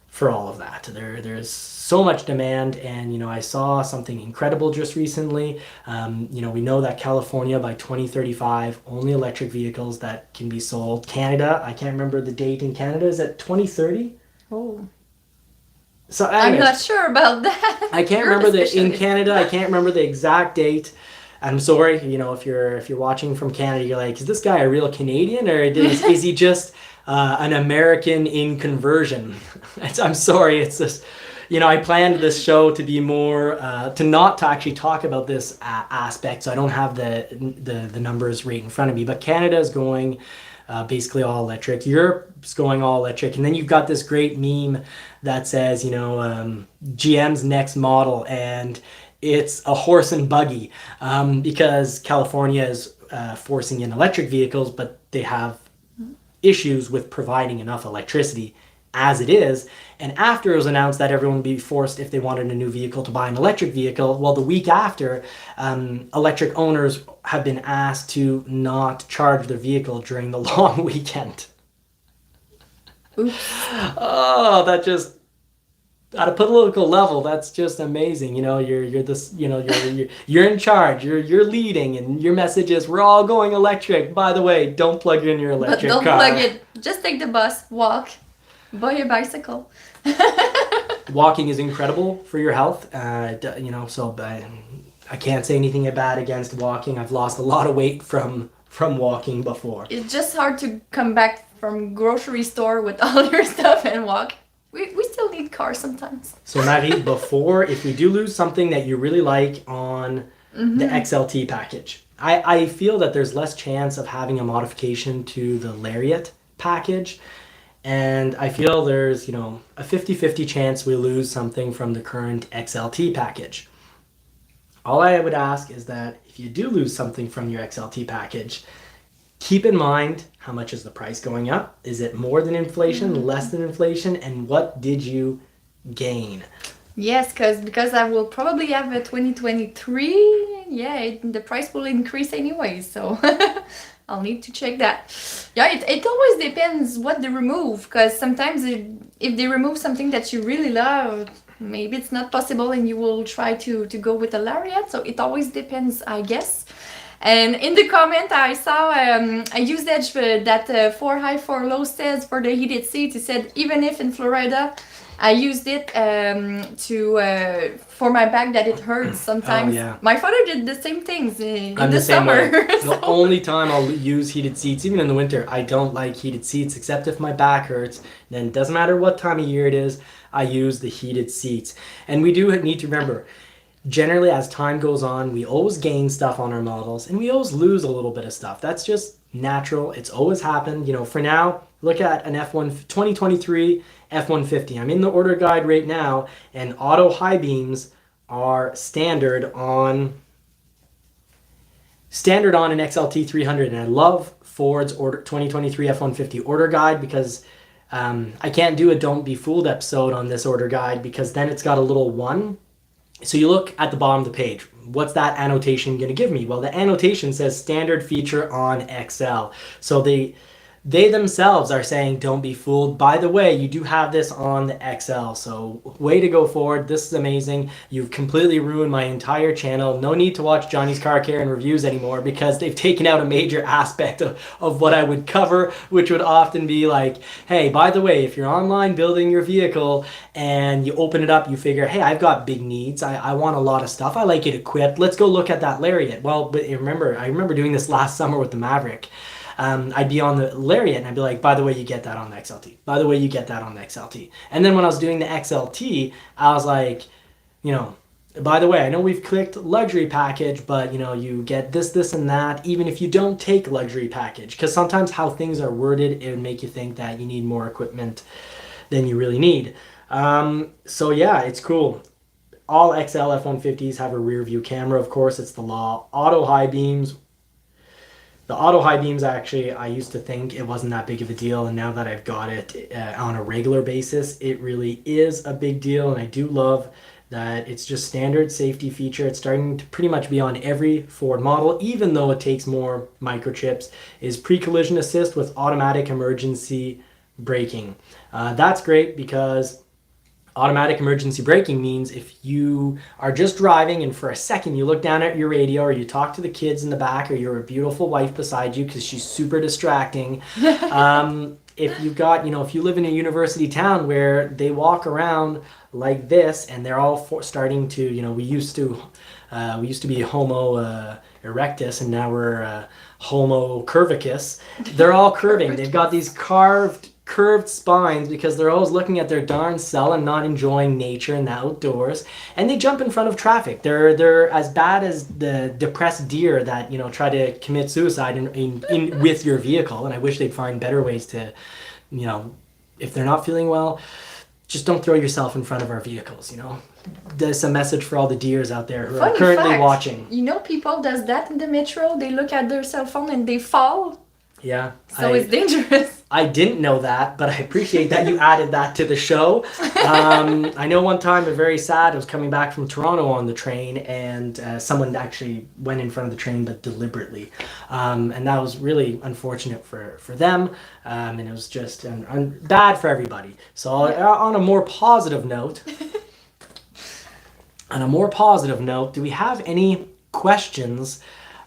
Speaker 1: for all of that. There's so much demand, and you know, I saw something incredible just recently. You know, we know that California by 2035 only electric vehicles that can be sold. Canada, I can't remember the date in Canada. Is it 2030?
Speaker 2: Oh,
Speaker 1: so anyways,
Speaker 2: I'm not sure about that.
Speaker 1: I can't remember in Canada. I can't remember the exact date. I'm sorry, you know, if you're watching from Canada, you're like, is this guy a real Canadian, or is he just an American in conversion? I'm sorry, it's just, you know, I planned this show to be more to actually talk about this aspect, so I don't have the numbers right in front of me. But Canada is going basically all electric. Europe's going all electric, and then you've got this great meme that says, you know, GM's next model, and it's a horse and buggy because California is forcing in electric vehicles, but they have issues with providing enough electricity as it is. And after it was announced that everyone would be forced, if they wanted a new vehicle, to buy an electric vehicle, well, the week after, electric owners have been asked to not charge their vehicle during the long weekend.
Speaker 2: Oops.
Speaker 1: Oh, that just, at a political level, that's just amazing. You know, you're this, you know, you're in charge, you're leading, and your message is, we're all going electric. By the way, don't plug in your electric car.
Speaker 2: But don't plug it. Just take the bus, walk, buy a bicycle.
Speaker 1: Walking is incredible for your health. You know, so I can't say anything bad against walking. I've lost a lot of weight from walking before.
Speaker 2: It's just hard to come back from grocery store with all your stuff and walk. We still need cars sometimes.
Speaker 1: So Marie, before, if we do lose something that you really like on the XLT package, I feel that there's less chance of having a modification to the Lariat package. And I feel there's, you know, a 50-50 chance we lose something from the current XLT package. All I would ask is that if you do lose something from your XLT package, keep in mind how much is the price going up? Is it more than inflation, less than inflation? And what did you gain?
Speaker 2: Yes, because I will probably have a 2023. Yeah, the price will increase anyway, so I'll need to check that. Yeah, it always depends what they remove, because sometimes if they remove something that you really love, maybe it's not possible and you will try to go with a Lariat. So it always depends, I guess. And in the comment I saw a usage that 4 high 4 low says for the heated seats. He said even if in Florida I used it for my back that it hurts sometimes.
Speaker 1: Oh, yeah.
Speaker 2: My father did the same things in
Speaker 1: I'm
Speaker 2: the
Speaker 1: same
Speaker 2: summer.
Speaker 1: way. The only time I'll use heated seats, even in the winter, I don't like heated seats except if my back hurts. Then it doesn't matter what time of year it is, I use the heated seats. And we do need to remember, generally as time goes on, we always gain stuff on our models and we always lose a little bit of stuff. That's just natural. It's always happened. You know, for now, look at an F1 2023 F-150. I'm in the order guide right now, and auto high beams are standard on an XLT 300. And I love Ford's 2023 F-150 order guide because I can't do a Don't Be Fooled episode on this order guide because then it's got a little 1. So you look at the bottom of the page. What's that annotation going to give me? Well, the annotation says standard feature on XL. So they themselves are saying, don't be fooled. By the way, you do have this on the XL. So way to go, Ford. This is amazing. You've completely ruined my entire channel. No need to watch Johnny's Car Care and reviews anymore because they've taken out a major aspect of what I would cover, which would often be like, hey, by the way, if you're online building your vehicle and you open it up, you figure, hey, I've got big needs. I want a lot of stuff. I like it equipped. Let's go look at that Lariat. Well, but I remember doing this last summer with the Maverick. I'd be on the Lariat and I'd be like, by the way, you get that on the XLT. By the way, you get that on the XLT. And then when I was doing the XLT, I was like, you know, by the way, I know we've clicked luxury package, but you know, you get this, and that, even if you don't take luxury package. Because sometimes how things are worded, it would make you think that you need more equipment than you really need. So yeah, it's cool. All XL F-150s have a rear view camera, of course, it's the law. Auto high beams. The auto high beams, actually, I used to think it wasn't that big of a deal, and now that I've got it on a regular basis, it really is a big deal, and I do love that it's just standard safety feature. It's starting to pretty much be on every Ford model, even though it takes more microchips, is pre-collision assist with automatic emergency braking. That's great because automatic emergency braking means if you are just driving and for a second you look down at your radio or you talk to the kids in the back or your beautiful wife beside you because she's super distracting. If you've got, if you live in a university town where they walk around like this and they're all starting to, we used to be Homo erectus and now we're Homo curvicus. They're all curving. They've got these curved spines because they're always looking at their darn cell and not enjoying nature and the outdoors, and they jump in front of traffic. They're as bad as the depressed deer that try to commit suicide in with your vehicle. And I wish they'd find better ways to, if they're not feeling well, just don't throw yourself in front of our vehicles. There's a message for all the deers out there who are currently watching.
Speaker 2: People does that in the metro. They look at their cell phone and they fall.
Speaker 1: Yeah.
Speaker 2: So it's dangerous.
Speaker 1: I didn't know that, but I appreciate that you added that to the show. I know one time, but very sad, I was coming back from Toronto on the train and someone actually went in front of the train, but deliberately. And that was really unfortunate for them. And it was just bad for everybody. So on a more positive note, do we have any questions?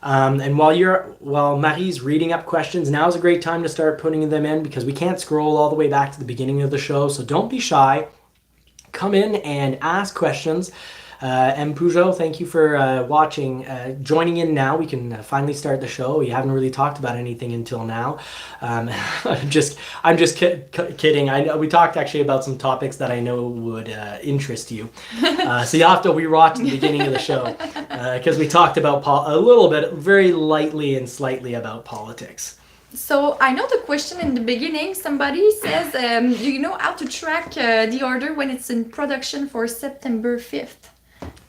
Speaker 1: And while Marie's reading up questions, now is a great time to start putting them in because we can't scroll all the way back to the beginning of the show. So don't be shy. Come in and ask questions. And Peugeot, thank you for watching, joining in now. We can finally start the show. We haven't really talked about anything until now. I'm just kidding. I know we talked actually about some topics that I know would interest you. So you'll have to rewatch the beginning of the show because we talked about a little bit, very lightly and slightly about politics.
Speaker 2: So I know the question in the beginning, somebody says, do you know how to track the order when it's in production for September 5th?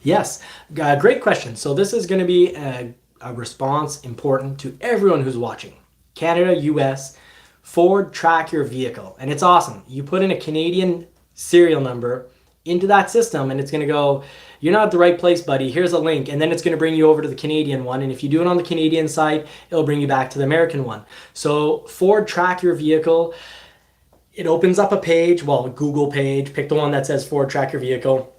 Speaker 1: Yes, great question. So this is going to be a response important to everyone who's watching. Canada, US, Ford track your vehicle. And it's awesome. You put in a Canadian serial number into that system and it's going to go, you're not at the right place, buddy. Here's a link. And then it's going to bring you over to the Canadian one. And if you do it on the Canadian side, it'll bring you back to the American one. So Ford track your vehicle. It opens up a page, well, a Google page. Pick the one that says Ford track your vehicle.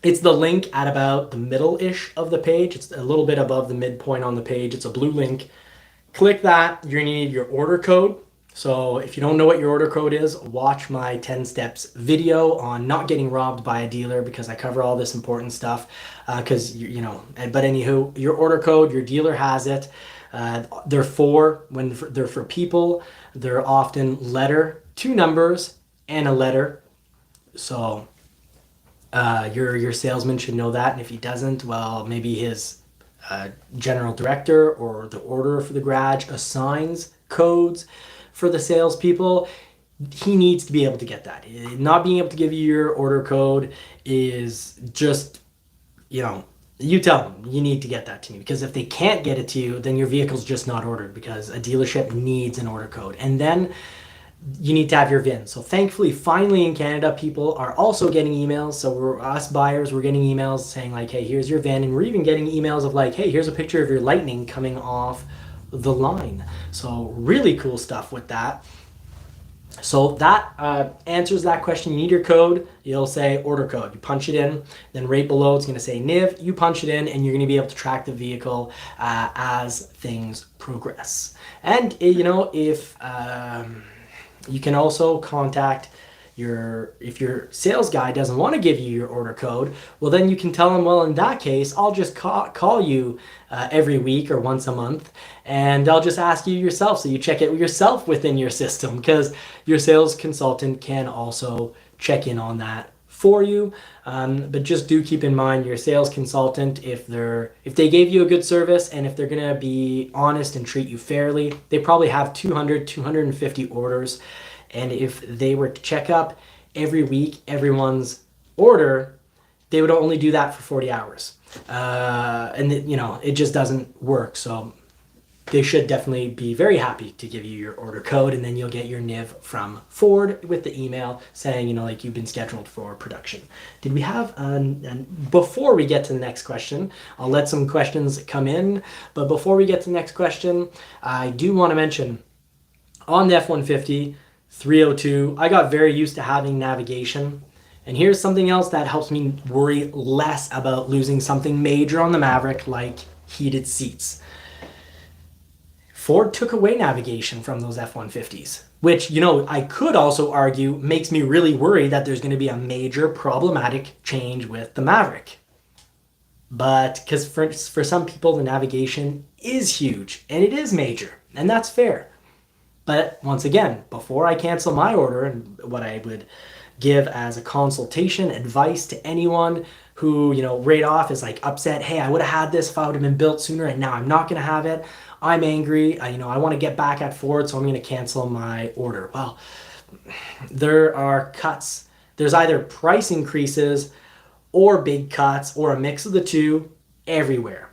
Speaker 1: It's the link at about the middle-ish of the page. It's a little bit above the midpoint on the page. It's a blue link. Click that. You're going to need your order code. So if you don't know what your order code is, watch my 10 steps video on not getting robbed by a dealer because I cover all this important stuff. But anywho, your order code, your dealer has it. They're for people. They're often letter, 2 numbers, and a letter. So your salesman should know that. And if he doesn't, well, maybe his general director or the order for the garage assigns codes for the salespeople. He needs to be able to get that. Not being able to give you your order code is just, you tell them you need to get that to me, because if they can't get it to you, then your vehicle's just not ordered, because a dealership needs an order code. And then you need to have your VIN. So thankfully, finally in Canada, people are also getting emails. So us buyers, we're getting emails saying like, hey, here's your VIN. And we're even getting emails of like, hey, here's a picture of your Lightning coming off the line. So really cool stuff with that. So that answers that question. You need your code. You'll say order code. You punch it in. Then right below it's going to say NIV. You punch it in and you're going to be able to track the vehicle as things progress. And if you can also contact if your sales guy doesn't want to give you your order code, well, then you can tell him, well, in that case, I'll just call you every week or once a month, and I'll just ask you yourself. So you check it yourself within your system, because your sales consultant can also check in on that for you. But just do keep in mind your sales consultant, if they gave you a good service and if they're going to be honest and treat you fairly, they probably have 250 orders. And if they were to check up every week, everyone's order, they would only do that for 40 hours. It just doesn't work. So they should definitely be very happy to give you your order code, and then you'll get your NIV from Ford with the email saying, you've been scheduled for production. Did we have, before we get to the next question, I'll let some questions come in, but before we get to the next question, I do want to mention on the F-150 302, I got very used to having navigation. And here's something else that helps me worry less about losing something major on the Maverick, like heated seats. Ford took away navigation from those F-150s, which, I could also argue makes me really worried that there's going to be a major problematic change with the Maverick. But because for some people, the navigation is huge and it is major, and that's fair. But once again, before I cancel my order, and what I would give as a consultation advice to anyone who, right off is like upset, hey, I would have had this if I would have been built sooner, and now I'm not going to have it. I'm angry. I want to get back at Ford, so I'm going to cancel my order. Well, there are cuts. There's either price increases or big cuts or a mix of the two everywhere.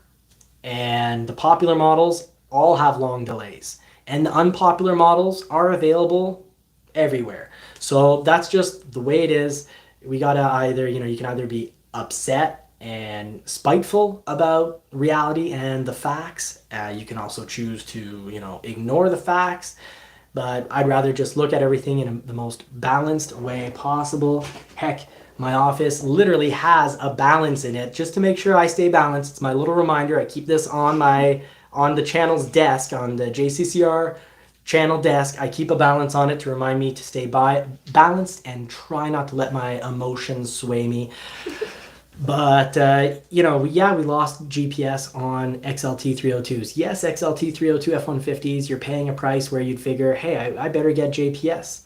Speaker 1: And the popular models all have long delays. And the unpopular models are available everywhere. So that's just the way it is. We gotta either, you can either be upset and spiteful about reality and the facts. You can also choose to, ignore the facts. But I'd rather just look at everything in the most balanced way possible. Heck, my office literally has a balance in it just to make sure I stay balanced. It's my little reminder. I keep this on the channel's desk, on the JCCR channel desk. I keep a balance on it to remind me to stay balanced and try not to let my emotions sway me. But, you know, yeah, we lost GPS on XLT 302s. Yes, XLT 302 F-150s, you're paying a price where you'd figure, hey, I better get GPS.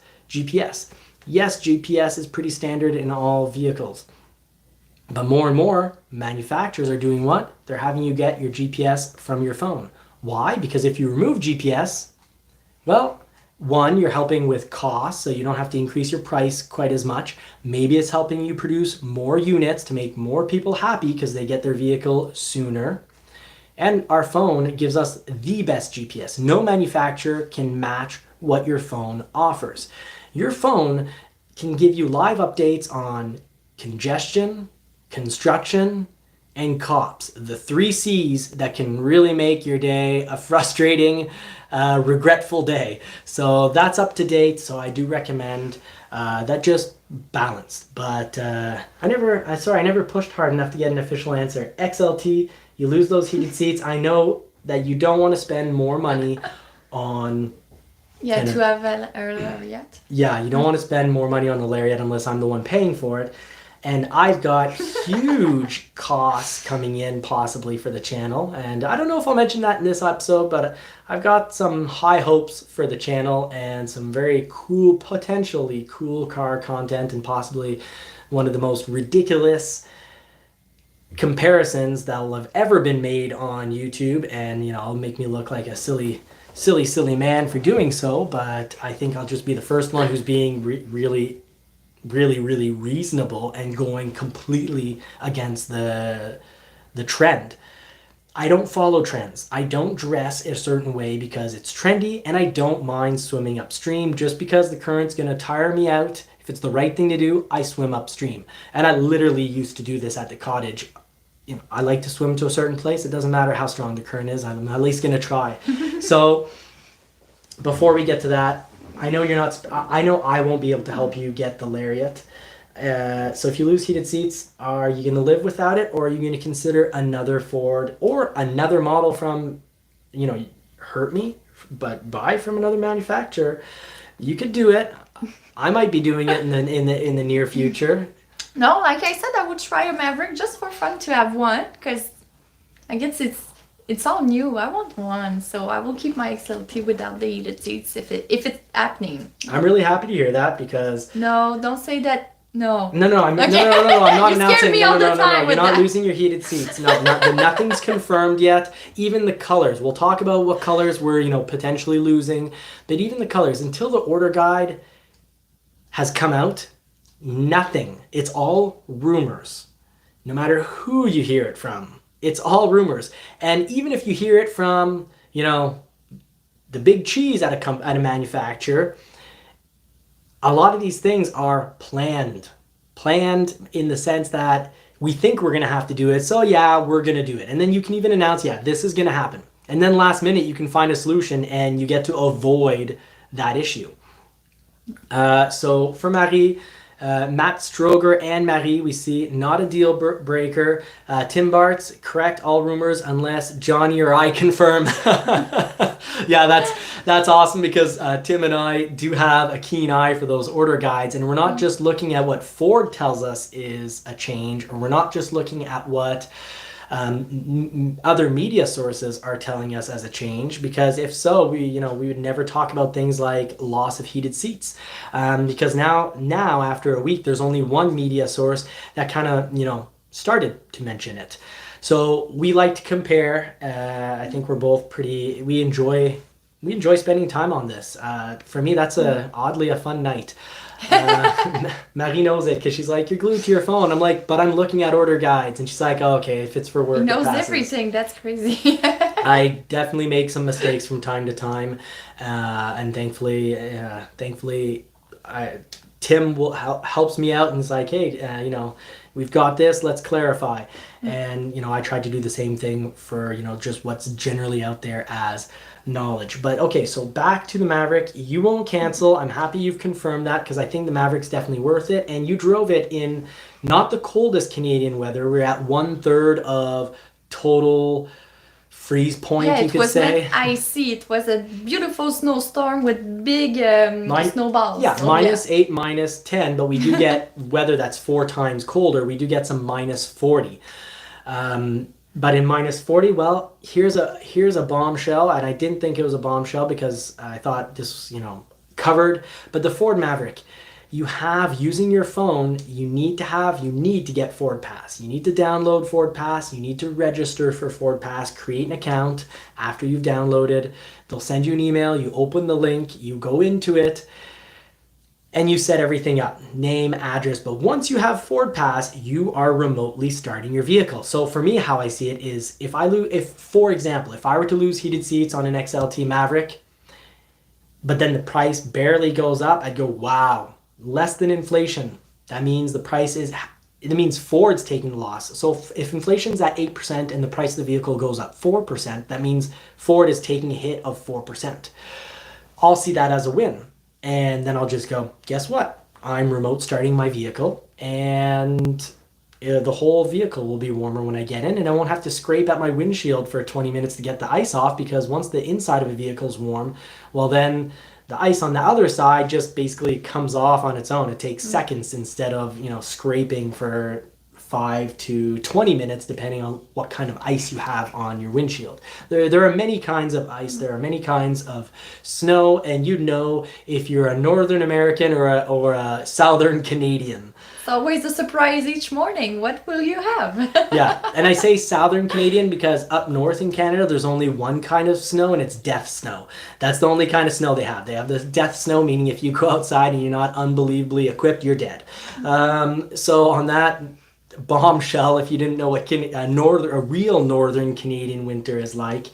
Speaker 1: Yes, GPS is pretty standard in all vehicles. But more and more, manufacturers are doing what? They're having you get your GPS from your phone. Why? Because if you remove GPS, well, one, you're helping with costs, so you don't have to increase your price quite as much. Maybe it's helping you produce more units to make more people happy because they get their vehicle sooner. And our phone gives us the best GPS. No manufacturer can match what your phone offers. Your phone can give you live updates on congestion, construction, and cops. The 3 C's that can really make your day a frustrating, regretful day. So that's up to date. So I do recommend that, just balanced. But I never pushed hard enough to get an official answer. XLT, you lose those heated seats. I know that you don't want to spend more money on.
Speaker 2: Yeah, to have a Lariat.
Speaker 1: Yeah, you don't want to spend more money on the Lariat unless I'm the one paying for it. And I've got huge costs coming in possibly for the channel. And I don't know if I'll mention that in this episode, but I've got some high hopes for the channel and some very cool, potentially cool car content, and possibly one of the most ridiculous comparisons that will have ever been made on YouTube. And, you know, it'll make me look like a silly man for doing so. But I think I'll just be the first one who's being really reasonable and going completely against the trend. I don't follow trends. I don't dress a certain way because it's trendy, and I don't mind swimming upstream just because the current's going to tire me out. If it's the right thing to do, I swim upstream. And I literally used to do this at the cottage. You know, I like to swim to a certain place. It doesn't matter how strong the current is. I'm at least going to try. So before we get to that, I know you're not. I know I won't be able to help you get the Lariat. So if you lose heated seats, are you going to live without it, or are you going to consider another Ford or another model from, you know, hurt me, but buy from another manufacturer? You could do it. I might be doing it in the near future.
Speaker 2: No, like I said, I would try a Maverick just for fun to have one, because I guess it's all new. I want one, so I will keep my XLT without the heated seats if it's happening.
Speaker 1: I'm really happy to hear that, because
Speaker 2: No, don't say that. No.
Speaker 1: No, I'm
Speaker 2: Okay.
Speaker 1: no, I'm not
Speaker 2: You
Speaker 1: announcing.
Speaker 2: scare me all the time
Speaker 1: You're
Speaker 2: with
Speaker 1: not
Speaker 2: that.
Speaker 1: losing your heated seats. No, nothing's confirmed yet. Even the colors. We'll talk about what colors we're, you know, potentially losing. But even the colors, until the order guide has come out, nothing. It's all rumors. No matter who you hear it from, it's all rumors. And even if you hear it from, you know, the big cheese at a manufacturer, a lot of these things are planned in the sense that we think we're going to have to do it. So yeah, we're going to do it. And then you can even announce, yeah, this is going to happen. And then last minute, you can find a solution and you get to avoid that issue. So for Marie, Matt Stroger and Marie, we see not a deal breaker. Tim Bart's correct, all rumors unless Johnny or I confirm. Yeah, that's awesome, because Tim and I do have a keen eye for those order guides, and we're not just looking at what Ford tells us is a change, or we're not just looking at what other media sources are telling us as a change, because if so, we would never talk about things like loss of heated seats, because now after a week, there's only one media source that kind of, you know, started to mention it. So we like to compare. I think we're both we enjoy spending time on this. For me, that's oddly a fun night. Marie knows it, because she's like, you're glued to your phone. I'm like, but I'm looking at order guides. And she's like, oh, okay, if it's for work,
Speaker 2: He knows
Speaker 1: it passes.
Speaker 2: everything. That's crazy.
Speaker 1: I definitely make some mistakes from time to time. And thankfully, Tim helps me out, and is like, hey, you know, we've got this, let's clarify. And, you know, I tried to do the same thing for, you know, just what's generally out there as knowledge. But okay, so back to the Maverick. You won't cancel. I'm happy you've confirmed that, because I think the Maverick's definitely worth it. And you drove it in not the coldest Canadian weather. We're at 1/3 of total freeze point,
Speaker 2: Yeah,
Speaker 1: you
Speaker 2: it
Speaker 1: could
Speaker 2: was
Speaker 1: say.
Speaker 2: not icy. It was a beautiful snowstorm with big snowballs.
Speaker 1: Yeah,
Speaker 2: So,
Speaker 1: -8, -10, but we do get weather that's 4 times colder. We do get some -40. But in -40, well, here's a bombshell, and I didn't think it was a bombshell because I thought this, covered. But the Ford Maverick, you have, using your phone, you need to get Ford Pass. You need to download Ford Pass. You need to register for Ford Pass, create an account after you've downloaded. They'll send you an email. You open the link, you go into it, and you set everything up, name, address. But once you have Ford Pass, you are remotely starting your vehicle. So for me, how I see it is, for example, if I were to lose heated seats on an XLT Maverick, but then the price barely goes up, I'd go, wow, less than inflation. That means it means Ford's taking the loss. So if inflation's at 8% and the price of the vehicle goes up 4%, that means Ford is taking a hit of 4%. I'll see that as a win. And then I'll just go, guess what? I'm remote starting my vehicle, and the whole vehicle will be warmer when I get in, and I won't have to scrape at my windshield for 20 minutes to get the ice off, because once the inside of a vehicle is warm, well, then the ice on the other side just basically comes off on its own. It takes seconds instead of, scraping for 5 to 20 minutes, depending on what kind of ice you have on your windshield. There are many kinds of ice. There are many kinds of snow, and if you're a Northern American or a Southern Canadian.
Speaker 2: It's always a surprise each morning. What will you have?
Speaker 1: Yeah, and I say Southern Canadian because up north in Canada, there's only one kind of snow, and it's death snow. That's the only kind of snow they have. They have the death snow, meaning if you go outside and you're not unbelievably equipped, you're dead. So on that bombshell, if you didn't know what a real Northern Canadian winter is like,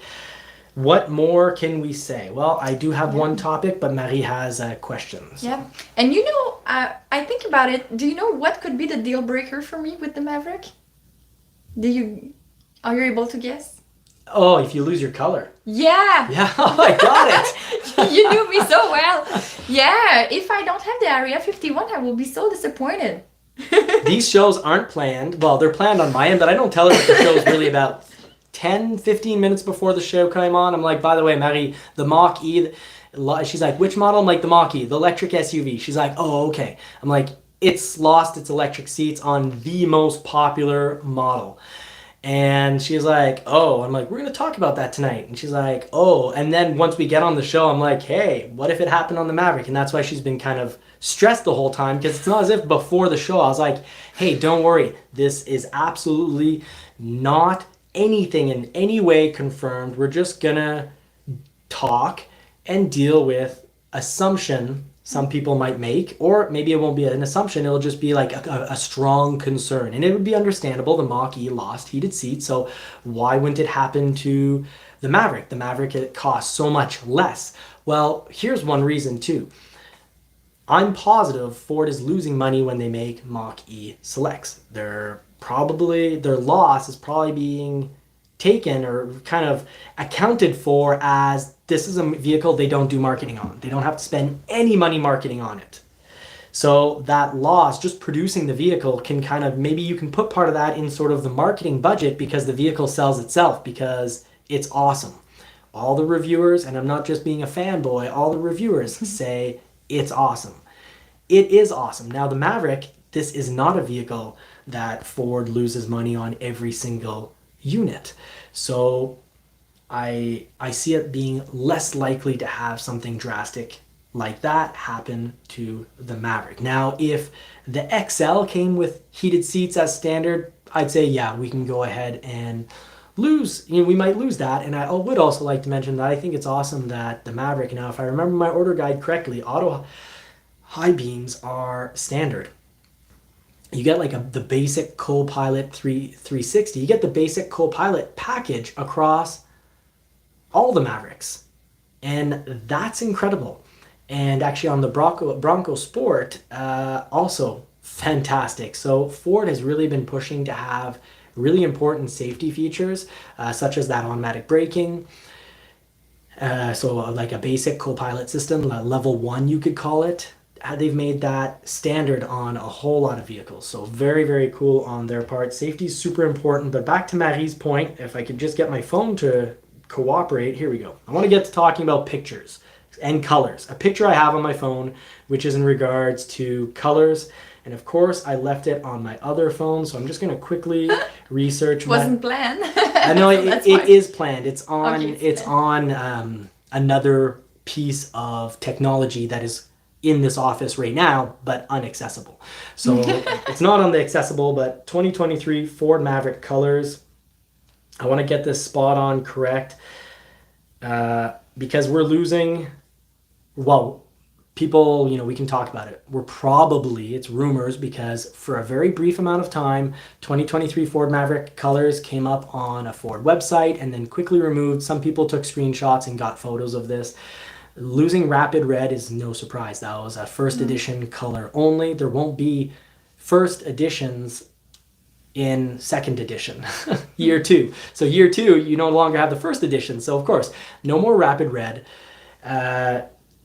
Speaker 1: what more can we say? Well, I do have one topic, but Marie has questions.
Speaker 2: Yeah, and I think about it. Do you know what could be the deal breaker for me with the Maverick? Are you able to guess?
Speaker 1: Oh, if you lose your color.
Speaker 2: Yeah.
Speaker 1: Yeah, I got it.
Speaker 2: You knew me so well. Yeah, if I don't have the Area 51, I will be so disappointed.
Speaker 1: These shows aren't planned. Well, they're planned on my end, but I don't tell her what the show's really about. 10, 15 minutes before the show came on, I'm like, by the way, Marie, the Mach-E, she's like, which model? I'm like, the Mach-E, the electric SUV. She's like, oh, okay. I'm like, it's lost its electric seats on the most popular model. And she's like, oh, I'm like, we're going to talk about that tonight. And she's like, oh, and then once we get on the show, I'm like, hey, what if it happened on the Maverick? And that's why she's been kind of stressed the whole time, because it's not as if before the show I was like, hey, don't worry, this is absolutely not anything in any way confirmed. We're just gonna talk and deal with assumption some people might make, or maybe it won't be an assumption, it'll just be like a strong concern, and it would be understandable. The Mach-E lost heated seats, so why wouldn't it happen to the Maverick? The Maverick, it costs so much less. Well, here's one reason too. I'm positive Ford is losing money when they make Mach-E Selects. Their loss is probably being taken or kind of accounted for as this is a vehicle they don't do marketing on. They don't have to spend any money marketing on it. So that loss, just producing the vehicle, can kind of, maybe you can put part of that in sort of the marketing budget because the vehicle sells itself because it's awesome. All the reviewers, and I'm not just being a fanboy, all the reviewers say it's awesome. It is awesome. Now the Maverick, this is not a vehicle that Ford loses money on every single unit. So I see it being less likely to have something drastic like that happen to the Maverick. Now, if the XL came with heated seats as standard, I'd say, yeah, we can go ahead and we might lose that. And I would also like to mention that I think it's awesome that the Maverick, now if I remember my order guide correctly, auto high beams are standard. You get like the basic Copilot 360. You get the basic Copilot package across all the Mavericks. And that's incredible. And actually on the Bronco Sport, also fantastic. So Ford has really been pushing to have really important safety features, such as that automatic braking. So like a basic Copilot system, level 1 you could call it. They've made that standard on a whole lot of vehicles. So very, very cool on their part. Safety is super important. But back to Marie's point, if I could just get my phone to cooperate, here we go. I want to get to talking about pictures and colors. A picture I have on my phone, which is in regards to colors. And of course, I left it on my other phone, so I'm just going to quickly research.
Speaker 2: Wasn't planned.
Speaker 1: I know it is planned. It's on.
Speaker 2: Okay,
Speaker 1: it's on another piece of technology that is in this office right now, but unaccessible. So it's not on the accessible, but 2023 Ford Maverick colors. I want to get this spot on correct because we're losing. Well, people, we can talk about it. It's rumors, because for a very brief amount of time, 2023 Ford Maverick colors came up on a Ford website and then quickly removed. Some people took screenshots and got photos of this. Losing Rapid Red is no surprise. That was a first edition color only. There won't be first editions in second edition, year 2. So year 2, you no longer have the first edition. So of course, no more Rapid Red.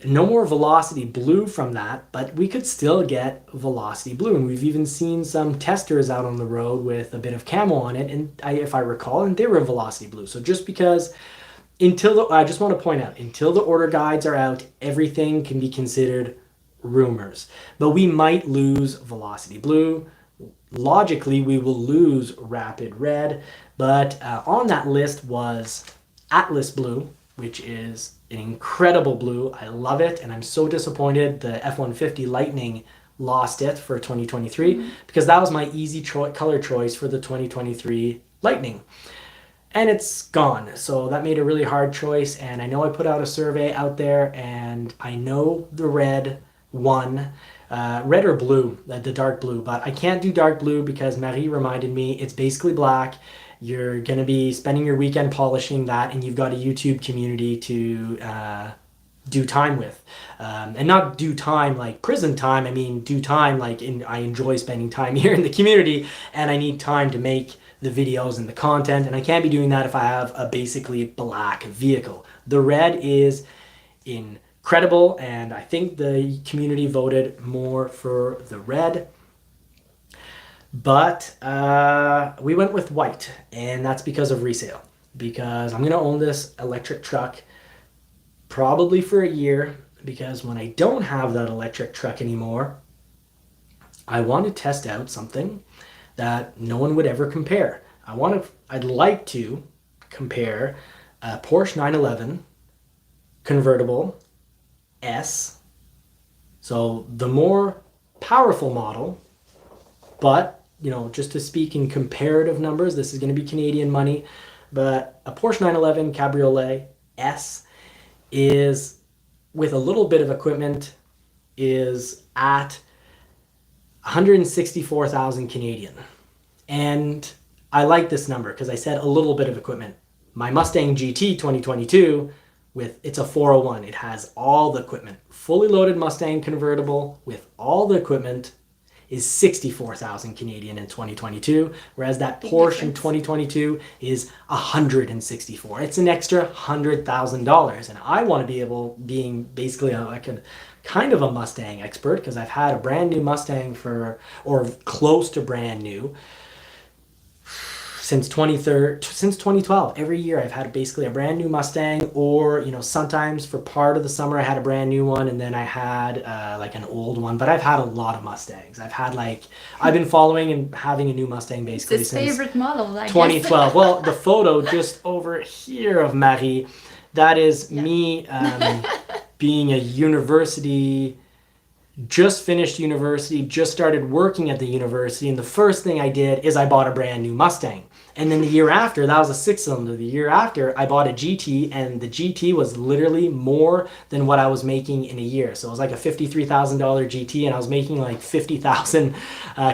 Speaker 1: No more Velocity Blue from that, but we could still get Velocity Blue. And we've even seen some testers out on the road with a bit of camo on it, and if I recall, and they were Velocity Blue. So just because, I just want to point out, until the order guides are out, everything can be considered rumors. But we might lose Velocity Blue. Logically, we will lose Rapid Red. But on that list was Atlas Blue, which is an incredible blue. I love it, and I'm so disappointed the F-150 Lightning lost it for 2023 because that was my easy color choice for the 2023 Lightning. And it's gone. So that made a really hard choice, and I know I put out a survey out there, and I know the red won. Red or blue, the dark blue, but I can't do dark blue because Marie reminded me it's basically black. You're going to be spending your weekend polishing that, and you've got a YouTube community to do time with. And not do time like prison time. I mean, do time like I enjoy spending time here in the community, and I need time to make the videos and the content. And I can't be doing that if I have a basically black vehicle. The red is incredible, and I think the community voted more for the red. But we went with white, and that's because of resale. Because I'm going to own this electric truck probably for a year, because when I don't have that electric truck anymore, I want to test out something that no one would ever compare. I'd like to compare a Porsche 911 Convertible S. So the more powerful model, but just to speak in comparative numbers, this is going to be Canadian money, but a Porsche 911 Cabriolet S is, with a little bit of equipment, is at 164,000 Canadian. And I like this number because I said a little bit of equipment. My Mustang GT 2022, it's a 401. It has all the equipment. Fully loaded Mustang convertible with all the equipment is 64,000 Canadian in 2022, whereas that Porsche in 2022 is 164. It's an extra $100,000, and I want to be being basically kind of a Mustang expert, because I've had a brand new Mustang or close to brand new since 2012. Every year I've had basically a brand new Mustang, or sometimes for part of the summer I had a brand new one, and then I had like an old one. But I've had a lot of Mustangs. I've been following and having a new Mustang basically
Speaker 2: it's his
Speaker 1: since
Speaker 2: favorite model, I
Speaker 1: 2012.
Speaker 2: guess.
Speaker 1: Well, the photo just over here of Marie, that is me being a university. Just finished university, just started working at the university, and the first thing I did is I bought a brand new Mustang. And then the year after, that was a 6-cylinder. The year after, I bought a GT, and the GT was literally more than what I was making in a year. So it was like a $53,000 GT, and I was making like 50,000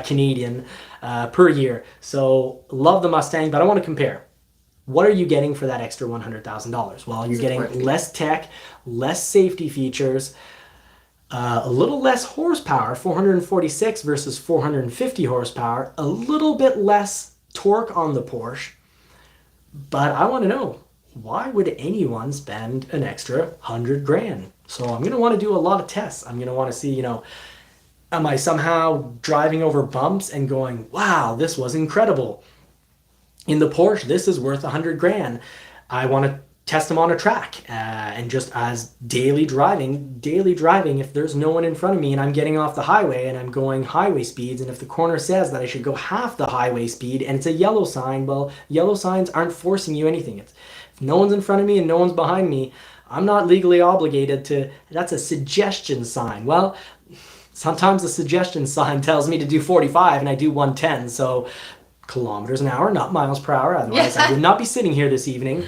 Speaker 1: Canadian per year. So love the Mustang, but I want to compare. What are you getting for that extra $100,000? Well, you're getting less tech, less safety features, a little less horsepower, 446 versus 450 horsepower, a little bit less torque on the Porsche. But I want to know, why would anyone spend an extra $100,000? So I'm going to want to do a lot of tests. I'm going to want to see, am I somehow driving over bumps and going, wow, this was incredible. In the Porsche, this is worth $100,000. I want to test them on a track, and just as daily driving, if there's no one in front of me and I'm getting off the highway and I'm going highway speeds, and if the corner says that I should go half the highway speed and it's a yellow sign, well, yellow signs aren't forcing you anything. If no one's in front of me and no one's behind me, I'm not legally obligated to, that's a suggestion sign. Well, sometimes the suggestion sign tells me to do 45 and I do 110, so kilometers an hour, not miles per hour, otherwise I would not be sitting here this evening.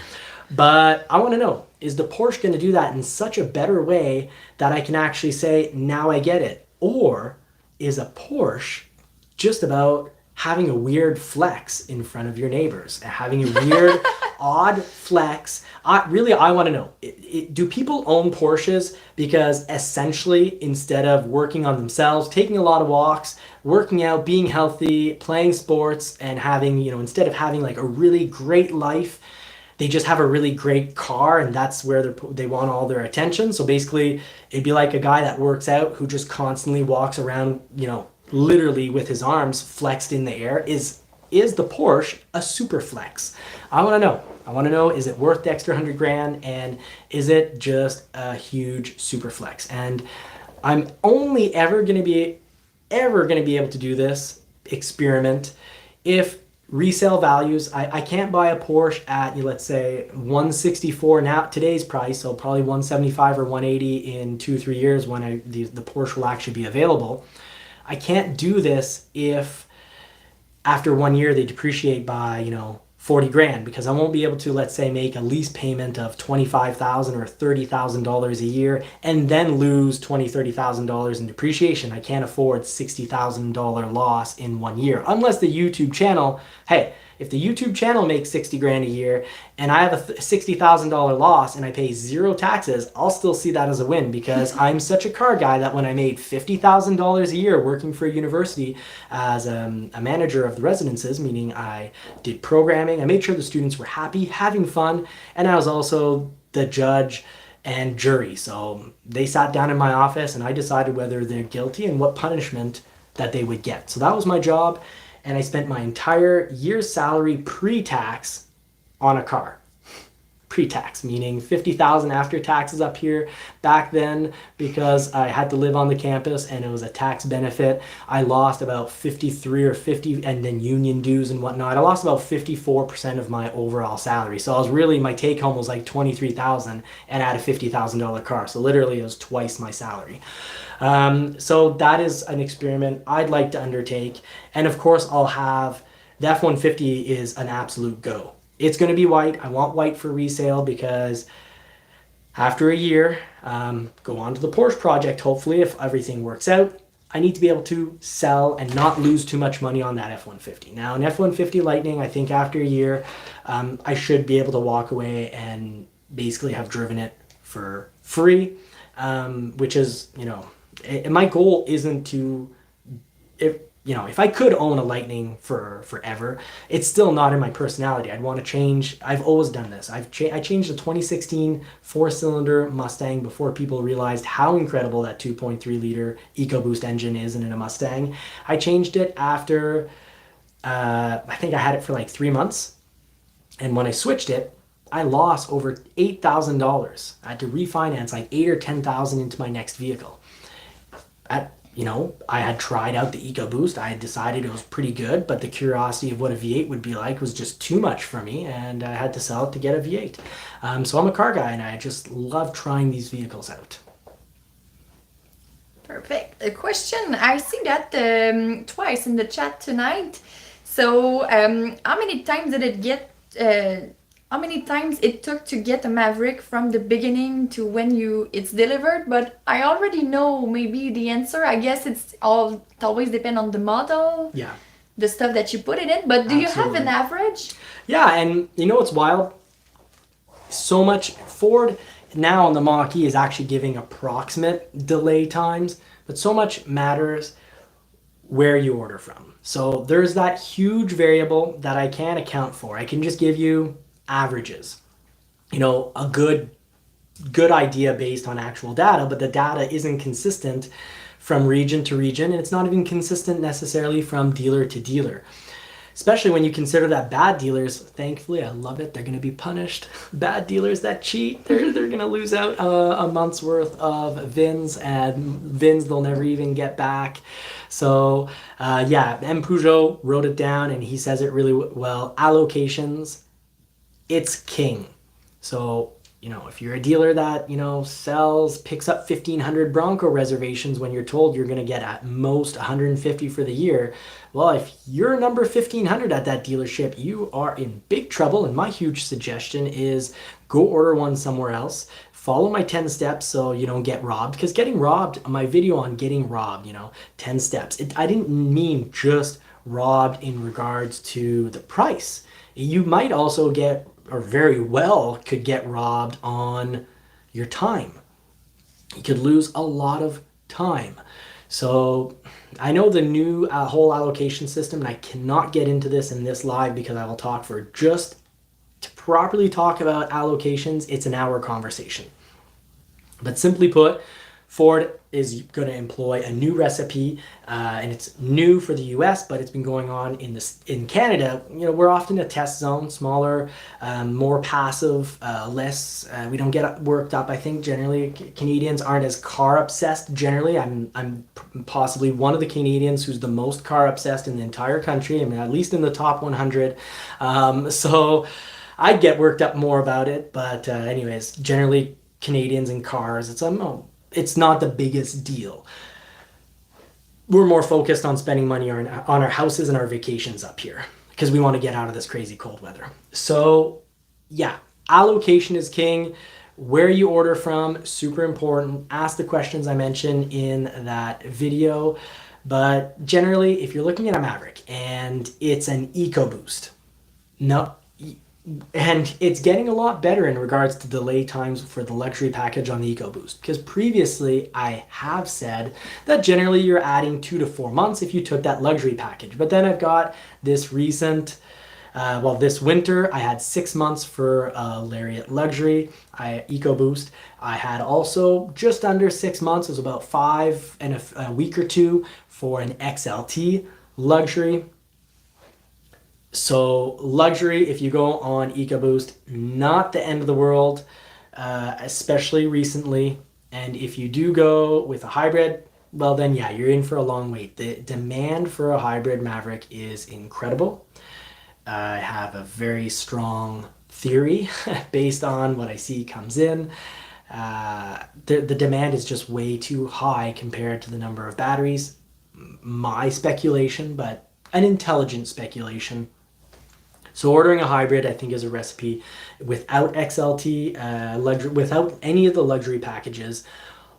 Speaker 1: But I want to know, is the Porsche going to do that in such a better way that I can actually say, now I get it? Or is a Porsche just about having a weird flex in front of your neighbors, having a weird, odd flex? I want to know, do people own Porsches because essentially, instead of working on themselves, taking a lot of walks, working out, being healthy, playing sports, and having, instead of having like a really great life, they just have a really great car, and that's where they want all their attention? So basically, it'd be like a guy that works out who just constantly walks around, literally with his arms flexed in the air. Is the Porsche a super flex? I want to know. Is it worth the extra $100,000, and is it just a huge super flex? And I'm only ever going to be able to do this experiment if resale values, I can't buy a Porsche at, let's say, 164 now, today's price, so probably 175 or 180 in 2-3 years when the Porsche will actually be available. I can't do this if after 1 year they depreciate by, $40,000, because I won't be able to, let's say, make a lease payment of $25,000 or $30,000 a year and then lose $20,000-$30,000 in depreciation. I can't afford $60,000 loss in 1 year, unless the YouTube channel, hey, if the YouTube channel makes $60,000 a year and I have a $60,000 loss and I pay zero taxes, I'll still see that as a win, because I'm such a car guy that when I made $50,000 a year working for a university as a manager of the residences, meaning I did programming, I made sure the students were happy, having fun, and I was also the judge and jury. So they sat down in my office and I decided whether they're guilty and what punishment that they would get. So that was my job. And I spent my entire year's salary pre-tax on a car. Pre-tax, meaning $50,000 after taxes up here. Back then, because I had to live on the campus and it was a tax benefit, I lost about 53 or 50, and then union dues and whatnot. I lost about 54% of my overall salary. So my take home was like $23,000, and I had a $50,000 car. So literally it was twice my salary. So that is an experiment I'd like to undertake. And of course, the F-150 is an absolute go. It's going to be white. I want white for resale because after a year, go on to the Porsche project, hopefully, if everything works out, I need to be able to sell and not lose too much money on that F-150. Now, an F-150 Lightning, I think after a year, I should be able to walk away and basically have driven it for free, which is, my goal isn't to, if I could own a Lightning for forever, it's still not in my personality. I'd want to change. I've always done this. I changed the 2016 four-cylinder Mustang before people realized how incredible that 2.3 liter EcoBoost engine is in a Mustang. I changed it after, I think I had it for like 3 months. And when I switched it, I lost over $8,000. I had to refinance like $8,000 or $10,000 into my next vehicle. I had tried out the EcoBoost. I had decided it was pretty good, but the curiosity of what a V8 would be like was just too much for me, and I had to sell it to get a V8. So I'm a car guy, and I just love trying these vehicles out.
Speaker 2: Perfect. A question. I see that twice in the chat tonight. So how many times did it get... how many times it took to get a Maverick from the beginning to when it's delivered? But I already know maybe the answer. I guess it always depends on the model.
Speaker 1: Yeah.
Speaker 2: The stuff that you put it in. But do you have an average?
Speaker 1: Yeah, and what's wild? So much Ford now on the Mach-E is actually giving approximate delay times, but so much matters where you order from. So there's that huge variable that I can't account for. I can just give you averages, a good idea based on actual data, but the data isn't consistent from region to region, and it's not even consistent necessarily from dealer to dealer. especially when you consider that bad dealers, thankfully, I love it, they're going to be punished. Bad dealers that cheat, they're going to lose out a month's worth of VINs, and VINs they'll never even get back. So yeah, M. Peugeot wrote it down, and he says it really well. Allocations, it's king. So, you know, if you're a dealer that, you know, picks up 1,500 Bronco reservations when you're told you're going to get at most 150 for the year, well, if you're number 1,500 at that dealership, you are in big trouble. And my huge suggestion is go order one somewhere else. Follow my 10 steps so you don't get robbed. Because getting robbed, my video on getting robbed, you know, 10 steps, I didn't mean just robbed in regards to the price. You might also get, or very well could get, robbed on your time. You could lose a lot of time. So I know the new whole allocation system, and I cannot get into this in this live because I will talk for just to properly talk about allocations, it's an hour conversation. But simply put, Ford is going to employ a new recipe, and it's new for the US, but it's been going on in Canada. You know, we're often a test zone, smaller, more passive, less. We don't get worked up. I think generally Canadians aren't as car obsessed. Generally, I'm possibly one of the Canadians who's the most car obsessed in the entire country. I mean, at least in the top 100. So I get worked up more about it. But anyways, generally Canadians and cars, it's not the biggest deal. We're more focused on spending money on our houses and our vacations up here because we want to get out of this crazy cold weather. So yeah, allocation is king. Where you order from, super important. Ask the questions I mentioned in that video. But generally, if you're looking at a Maverick and it's an EcoBoost, no, and it's getting a lot better in regards to delay times for the luxury package on the EcoBoost. Because previously I have said that generally you're adding 2 to 4 months if you took that luxury package. But then I've got this recent, this winter I had 6 months for Lariat Luxury EcoBoost. I had also just under 6 months, it was about 5 and a week or 2 for an XLT Luxury. So luxury, if you go on EcoBoost, not the end of the world, especially recently. And if you do go with a hybrid, well then yeah, you're in for a long wait. The demand for a hybrid Maverick is incredible. I have a very strong theory based on what I see comes in. The demand is just way too high compared to the number of batteries. My speculation, but an intelligent speculation. So ordering a hybrid, I think, is a recipe without XLT, luxury, without any of the luxury packages.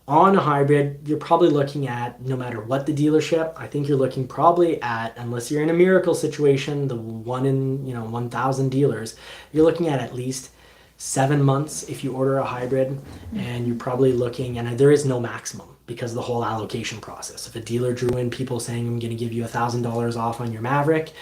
Speaker 1: On a hybrid, you're probably looking at, no matter what the dealership, I think you're looking probably at, unless you're in a miracle situation, the 1 in 1,000 dealers, you're looking at least 7 months if you order a hybrid, and you're probably looking, and there is no maximum because of the whole allocation process. If a dealer drew in people saying, I'm going to give you $1,000 off on your Maverick,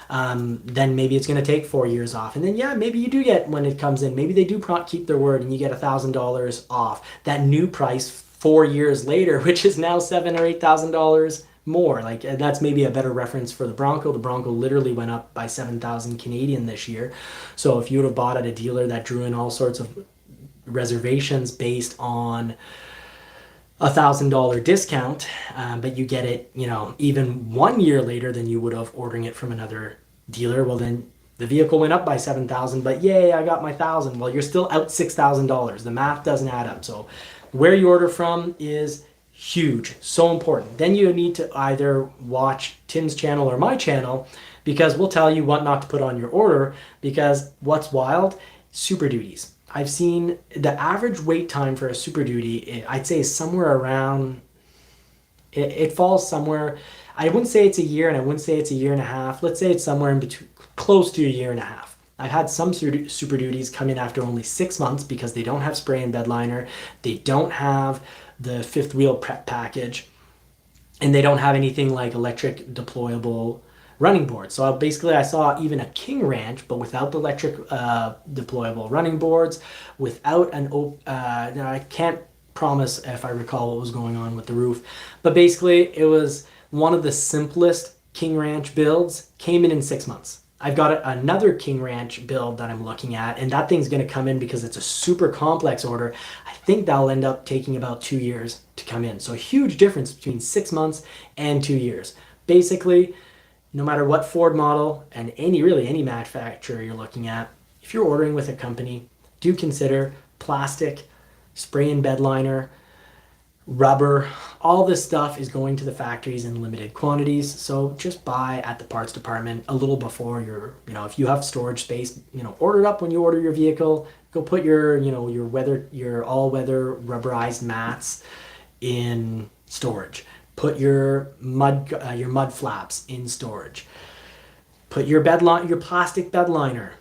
Speaker 1: then maybe it's going to take 4 years off. And then, yeah, maybe you do get, when it comes in, maybe they do keep their word and you get $1,000 off. That new price 4 years later, which is now $7,000 or $8,000 more. Like, that's maybe a better reference for the Bronco. The Bronco literally went up by 7,000 Canadian this year. So if you would have bought at a dealer that drew in all sorts of reservations based on $1,000 discount, but you get it, even 1 year later than you would have ordering it from another dealer, well then the vehicle went up by 7,000, but yay, I got my 1,000. Well, you're still out $6,000. The math doesn't add up. So where you order from is huge, so important. Then you need to either watch Tim's channel or my channel, because we'll tell you what not to put on your order. Because what's wild, Super Duties. I've seen the average wait time for a Super Duty, I'd say is somewhere around, it falls somewhere, I wouldn't say it's a year and I wouldn't say it's a year and a half. Let's say it's somewhere in between, close to a year and a half. I've had some Super Duties come in after only 6 months because they don't have spray and bed liner, they don't have the fifth wheel prep package, and they don't have anything like electric deployable running boards. So basically I saw even a King Ranch, but without the electric deployable running boards, without an now I can't promise if I recall what was going on with the roof, but basically it was one of the simplest King Ranch builds came in 6 months. I've got another King Ranch build that I'm looking at, and that thing's going to come in because it's a super complex order. I think that'll end up taking about 2 years to come in. So a huge difference between 6 months and 2 years. Basically, no matter what Ford model and any manufacturer you're looking at, if you're ordering with a company, do consider plastic, spray and bed liner, rubber. All this stuff is going to the factories in limited quantities, so just buy at the parts department a little before if you have storage space, order it up when you order your vehicle. Go put your all-weather rubberized mats in storage. Put your mud flaps in storage. Put your plastic bed liner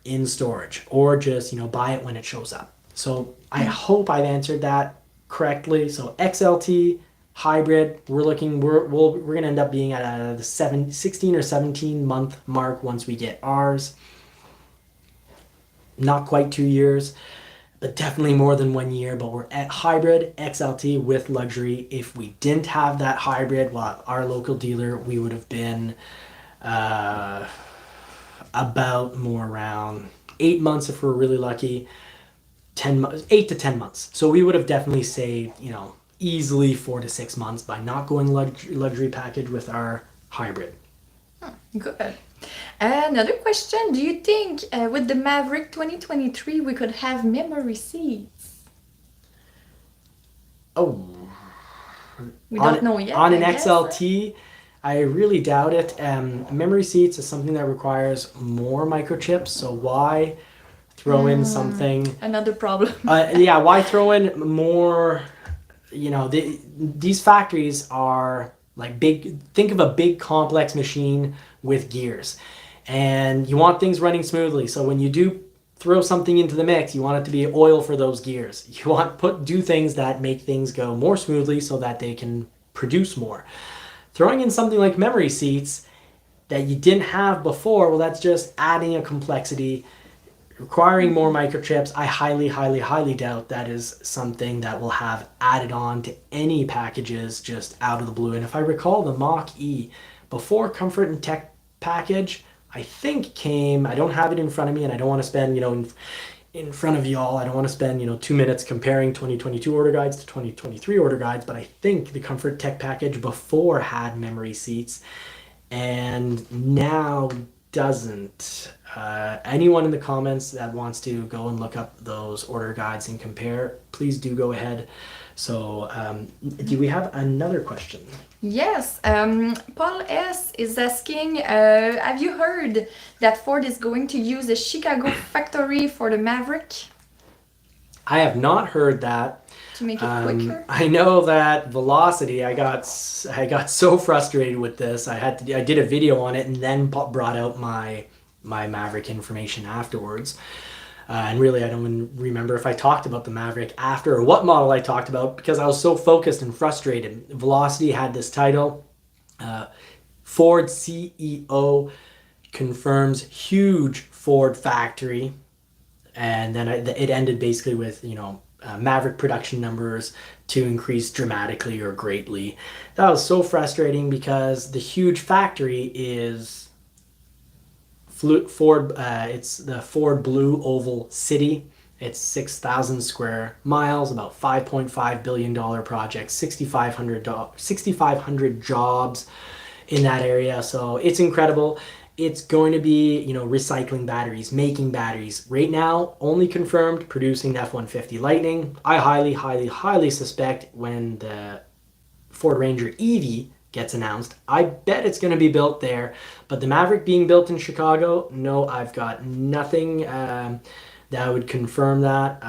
Speaker 1: in storage, or just buy it when it shows up. So I hope I've answered that correctly. So XLT Hybrid, we're gonna end up being at the 16 or 17 month mark once we get ours. Not quite 2 years, but definitely more than 1 year. But we're at Hybrid XLT with luxury. If we didn't have that Hybrid, well, our local dealer, we would have been about more around 8 months if we're really lucky. 8 to 10 months. So we would have definitely saved, easily 4 to 6 months by not going luxury package with our Hybrid.
Speaker 2: Good. Another question. Do you think with the Maverick 2023 we could have memory seats?
Speaker 1: Oh.
Speaker 2: We don't know yet.
Speaker 1: On an XLT, I really doubt it. Memory seats is something that requires more microchips, so why throw in something...
Speaker 2: Another problem.
Speaker 1: Why throw in more... these factories are like big... Think of a big complex machine with gears. And you want things running smoothly. So when you do throw something into the mix, you want it to be oil for those gears. You want do things that make things go more smoothly so that they can produce more. Throwing in something like memory seats that you didn't have before, well, that's just adding a complexity, requiring more microchips. I highly, highly, highly doubt that is something that will have added on to any packages just out of the blue. And if I recall, the Mach-E before Comfort and Tech package, I think came, I don't have it in front of me, and I don't want to spend, in front of y'all, I don't want to spend, 2 minutes comparing 2022 order guides to 2023 order guides, but I think the Comfort Tech package before had memory seats and now doesn't. Anyone in the comments that wants to go and look up those order guides and compare, please do go ahead. So do we have another question?
Speaker 2: Yes, Paul S. is asking, have you heard that Ford is going to use a Chicago factory for the Maverick?
Speaker 1: I have not heard that.
Speaker 2: To make it quicker?
Speaker 1: I know that Velocity, I got so frustrated with this. I did a video on it and then brought out my Maverick information afterwards. And really, I don't even remember if I talked about the Maverick after or what model I talked about because I was so focused and frustrated. Velocity had this title. Ford CEO confirms huge Ford factory. And then it ended basically with, Maverick production numbers to increase dramatically or greatly. That was so frustrating because the huge factory is Ford, it's the Ford Blue Oval City. It's 6,000 square miles, about $5.5 billion project, 6,500 jobs in that area. So it's incredible. It's going to be, recycling batteries, making batteries. Right now, only confirmed producing F-150 Lightning. I highly, highly, highly suspect when the Ford Ranger EV gets announced, I bet it's going to be built there. But the Maverick being built in Chicago, no, I've got nothing that would confirm that.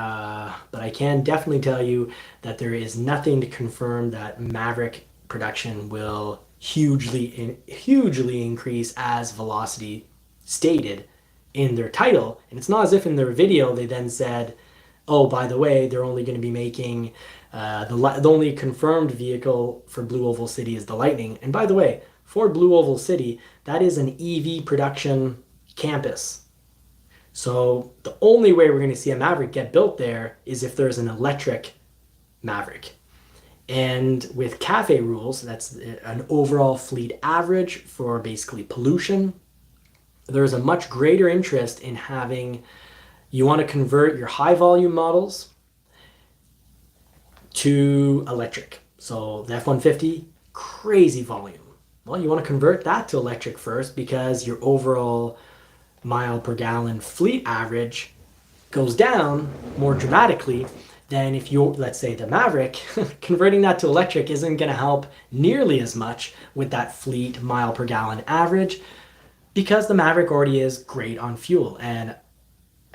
Speaker 1: But I can definitely tell you that there is nothing to confirm that Maverick production will hugely increase as Velocity stated in their title. And it's not as if in their video they then said, oh, by the way, they're only going to be making the only confirmed vehicle for Blue Oval City is the Lightning. And by the way, for Blue Oval City, that is an EV production campus. So the only way we're going to see a Maverick get built there is if there's an electric Maverick. And with CAFE rules, that's an overall fleet average for basically pollution. There's a much greater interest in having, you want to convert your high volume models to electric. So the F-150, crazy volume. Well, you want to convert that to electric first because your overall mile per gallon fleet average goes down more dramatically than if you, let's say the Maverick, converting that to electric isn't going to help nearly as much with that fleet mile per gallon average because the Maverick already is great on fuel. And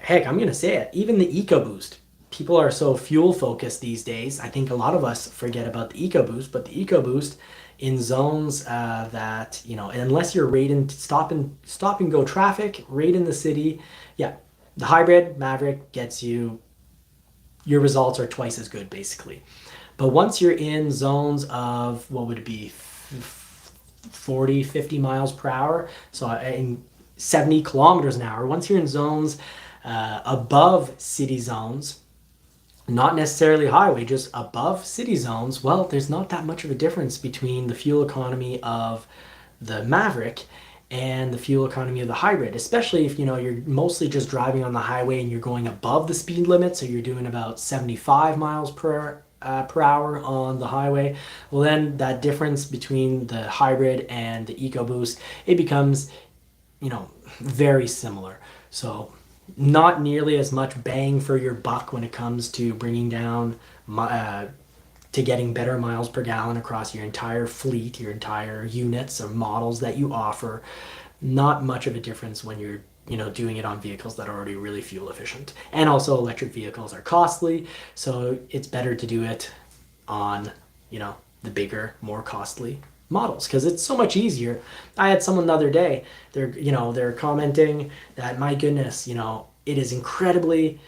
Speaker 1: heck, I'm going to say it, even the EcoBoost. People are so fuel focused these days. I think a lot of us forget about the EcoBoost, but the EcoBoost in zones that, you know, unless you're right in stop and go traffic, right in the city, yeah, the hybrid Maverick gets you, your results are twice as good basically. But once you're in zones of, what would it be, 40, 50 miles per hour, so in 70 kilometers an hour, once you're in zones above city zones, not necessarily highway, just above city zones, well, there's not that much of a difference between the fuel economy of the Maverick and the fuel economy of the hybrid, especially if, you know, you're mostly just driving on the highway and you're going above the speed limit, so you're doing about 75 miles per hour on the highway. Well, then that difference between the hybrid and the EcoBoost, it becomes, you know, very similar. So not nearly as much bang for your buck when it comes to bringing down to getting better miles per gallon across your entire fleet, your entire units or models that you offer. Not much of a difference when you're, you know, doing it on vehicles that are already really fuel efficient. And also electric vehicles are costly, so it's better to do it on, you know, the bigger, more costly models because it's so much easier. I had someone the other day, they're commenting that, my goodness, you know, it is incredibly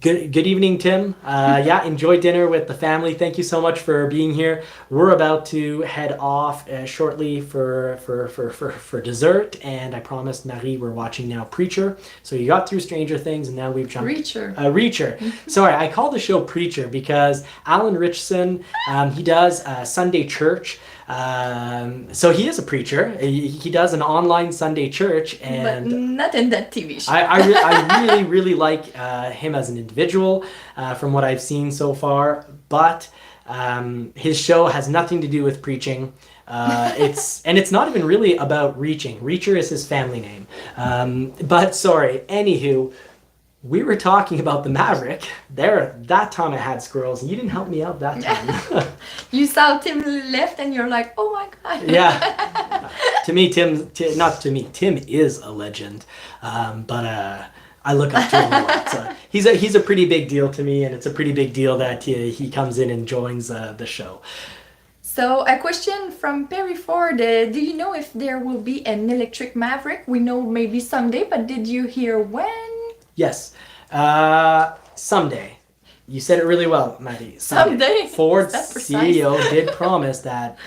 Speaker 1: Good evening, Tim. Yeah, enjoy dinner with the family. Thank you so much for being here. We're about to head off shortly for dessert, and I promised Marie we're watching now Preacher. So you got through Stranger Things, and now we've jumped. Reacher. Sorry, I call the show Preacher because Alan Richson, he does Sunday church. So he is a preacher. He does an online Sunday church, and
Speaker 2: but not in that TV show.
Speaker 1: I really like him as an individual from what I've seen so far. But his show has nothing to do with preaching. It's not even really about reaching. Reacher is his family name. But sorry. Anywho, we were talking about the Maverick. That time I had squirrels, and you didn't help me out that time.
Speaker 2: You saw Tim left, and you're like, "Oh my god!"
Speaker 1: Yeah. To me, Tim is a legend. But I look up to him a lot. So he's a pretty big deal to me, and it's a pretty big deal that he comes in and joins the show.
Speaker 2: So a question from Perry Ford. Do you know if there will be an electric Maverick? We know maybe someday, but did you hear when?
Speaker 1: Yes. Someday. You said it really well, Maddie.
Speaker 2: Someday.
Speaker 1: Ford's CEO did promise that.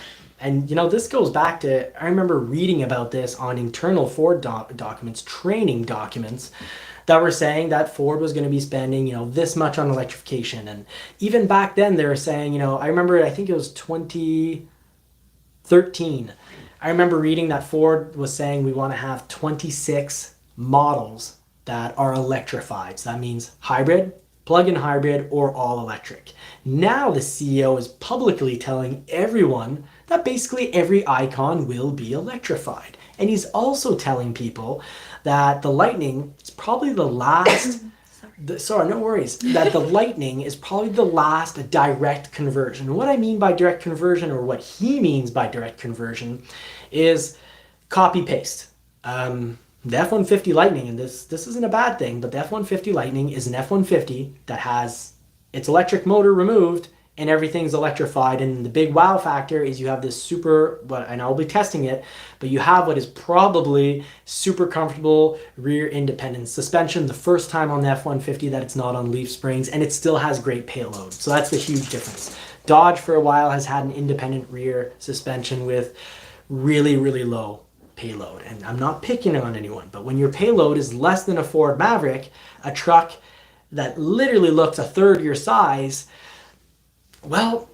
Speaker 1: And, you know, this goes back to, I remember reading about this on internal Ford documents, training documents, that were saying that Ford was going to be spending, you know, this much on electrification. And even back then they were saying, you know, I remember, I think it was 2013. I remember reading that Ford was saying we want to have 26 models that are electrified. So that means hybrid, plug-in hybrid, or all electric. Now the CEO is publicly telling everyone that basically every icon will be electrified. And he's also telling people that the Lightning is probably the last, no worries, that the Lightning is probably the last direct conversion. And what I mean by direct conversion, or what he means by direct conversion, is copy-paste. The F-150 Lightning, and this isn't a bad thing, but the F-150 Lightning is an F-150 that has its electric motor removed and everything's electrified. And the big wow factor is you have this super, and I'll be testing it, but you have what is probably super comfortable rear independent suspension, the first time on the F-150 that it's not on leaf springs, and it still has great payload. So that's the huge difference. Dodge for a while has had an independent rear suspension with really, really low payload. And I'm not picking on anyone, but when your payload is less than a Ford Maverick, a truck that literally looks a third your size, Well,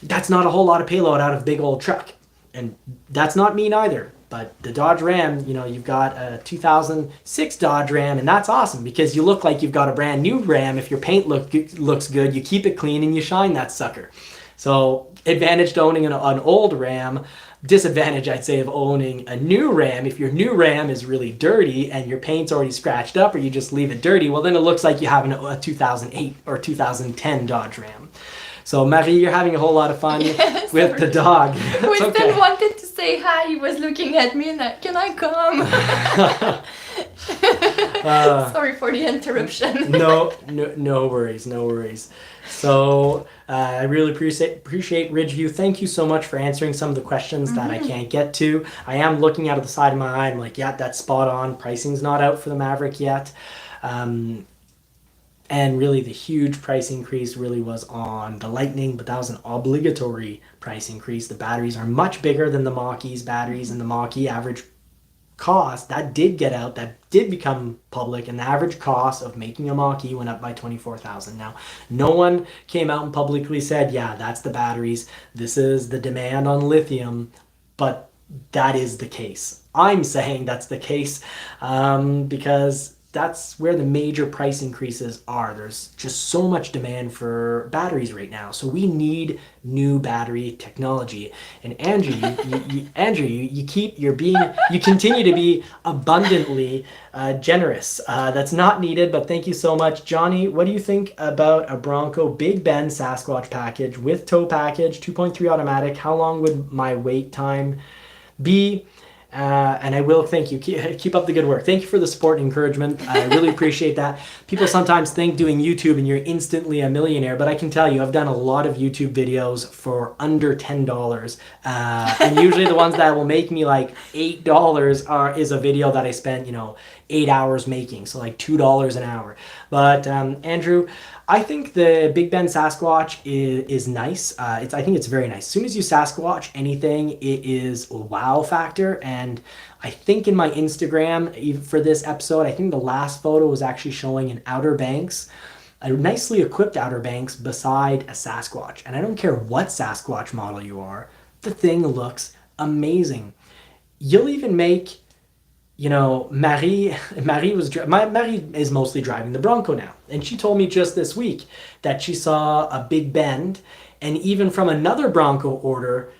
Speaker 1: that's not a whole lot of payload out of a big old truck. And that's not me neither. But the Dodge Ram, you know, you've got a 2006 Dodge Ram, and that's awesome because you look like you've got a brand new Ram. If your paint looks good, you keep it clean and you shine that sucker. So advantage to owning an old Ram. Disadvantage, I'd say, of owning a new Ram. If your new Ram is really dirty and your paint's already scratched up, or you just leave it dirty, well, then it looks like you have a 2008 or 2010 Dodge Ram. So Marie, you're having a whole lot of fun with the dog.
Speaker 2: Winston wanted to say hi. He was looking at me and like, can I come? Sorry for the interruption.
Speaker 1: No worries. So I really appreciate Ridgeview. Thank you so much for answering some of the questions that I can't get to. I am looking out of the side of my eye. I'm like, yeah, that's spot on. Pricing's not out for the Maverick yet. And really the huge price increase really was on the Lightning, but that was an obligatory price increase. The batteries are much bigger than the Mach-E's batteries, and the Mach-E average cost, that did get out, that did become public, and the average cost of making a Mach-E went up by $24,000. Now, no one came out and publicly said, yeah, that's the batteries, this is the demand on lithium, but that is the case. I'm saying that's the case because that's where the major price increases are. There's just so much demand for batteries right now. So we need new battery technology. And Andrew, you continue to be abundantly generous. That's not needed, but thank you so much. Johnny, what do you think about a Bronco Big Bend Sasquatch package with tow package, 2.3 automatic? How long would my wait time be? And I will thank you. Keep up the good work. Thank you for the support and encouragement. I really appreciate that. People sometimes think doing YouTube and you're instantly a millionaire, but I can tell you I've done a lot of YouTube videos for under $10. And usually the ones that will make me like $8 is a video that I spent, 8 hours making. So like $2 an hour. But Andrew, I think the Big Bend Sasquatch is nice. I think it's very nice. As soon as you Sasquatch anything, it is a wow factor. And I think in my Instagram, even for this episode, I think the last photo was actually showing an Outer Banks, a nicely equipped Outer Banks beside a Sasquatch. And I don't care what Sasquatch model you are, the thing looks amazing. You'll even make... Marie is mostly driving the Bronco now. And she told me just this week that she saw a Big Bend, and even from another Bronco owner,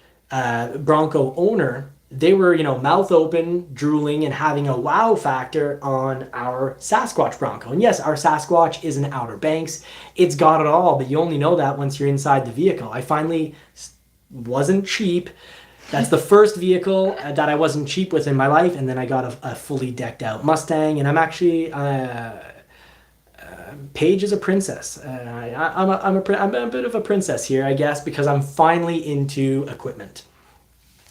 Speaker 1: they were, mouth open, drooling, and having a wow factor on our Sasquatch Bronco. And yes, our Sasquatch is an Outer Banks. It's got it all, but you only know that once you're inside the vehicle. I finally wasn't cheap. That's the first vehicle that I wasn't cheap with in my life, and then I got a fully decked out Mustang, and I'm actually Paige is a princess. I'm a bit of a princess here, I guess, because I'm finally into equipment.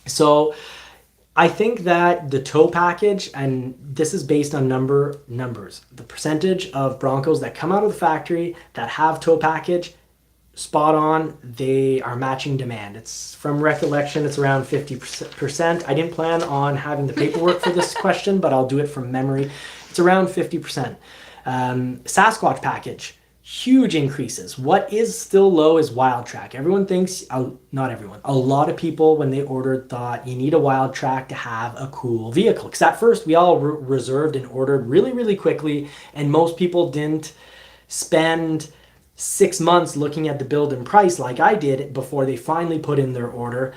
Speaker 1: So I think that the tow package, and this is based on numbers, the percentage of Broncos that come out of the factory that have tow package, spot on, they are matching demand. It's from recollection, it's around 50%. I didn't plan on having the paperwork for this question, but I'll do it from memory. It's around 50%. Sasquatch package, huge increases. What is still low is Wild Track. Everyone thinks, not everyone, a lot of people when they ordered thought you need a Wild Track to have a cool vehicle. Because at first we all reserved and ordered really, really quickly, and most people didn't spend 6 months looking at the build and price like I did before they finally put in their order,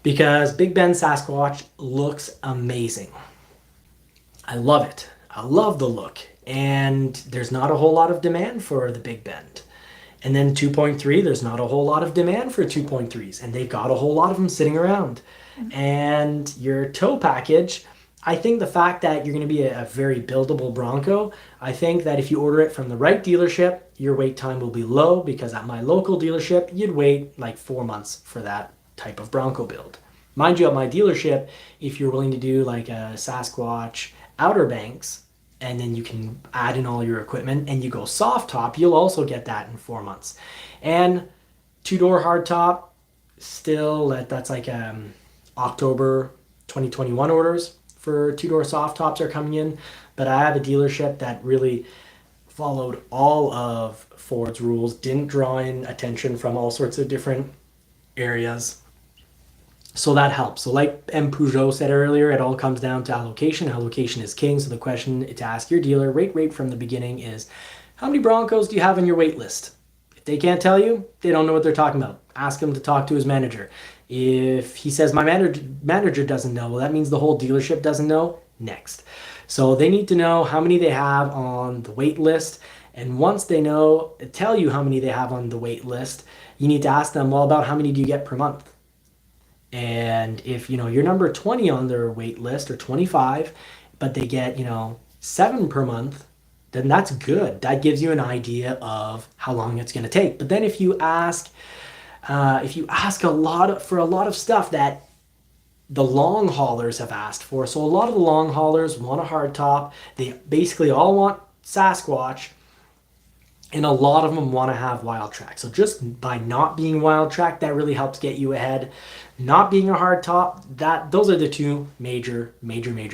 Speaker 1: because Big Bend Sasquatch looks amazing. I love it. I love the look, and there's not a whole lot of demand for the Big Bend. And then 2.3, there's not a whole lot of demand for 2.3s, and they've got a whole lot of them sitting around. And your tow package, I think the fact that you're going to be a very buildable Bronco, I think that if you order it from the right dealership, your wait time will be low, because at my local dealership, you'd wait like 4 months for that type of Bronco build. Mind you, at my dealership, if you're willing to do like a Sasquatch Outer Banks, and then you can add in all your equipment and you go soft top, you'll also get that in 4 months. And 2-door hardtop, still, that's like October 2021 orders for 2-door soft tops are coming in. But I have a dealership that really followed all of Ford's rules, didn't draw in attention from all sorts of different areas. So that helps. So like M. Peugeot said earlier, it all comes down to allocation. Allocation is king. So the question to ask your dealer right from the beginning is, how many Broncos do you have on your wait list? If they can't tell you, they don't know what they're talking about. Ask him to talk to his manager. If he says my manager doesn't know, well, that means the whole dealership doesn't know. Next. So they need to know how many they have on the wait list. And once they know, tell you how many they have on the wait list, you need to ask them, well, about how many do you get per month? And if, you're number 20 on their wait list or 25, but they get, 7 per month, then that's good. That gives you an idea of how long it's going to take. But then if you ask a lot of stuff that the long haulers have asked for, so a lot of the long haulers want a hardtop. They basically all want Sasquatch, and a lot of them want to have wild track. So just by not being wild track, that really helps get you ahead. Not being a hardtop, those are the two major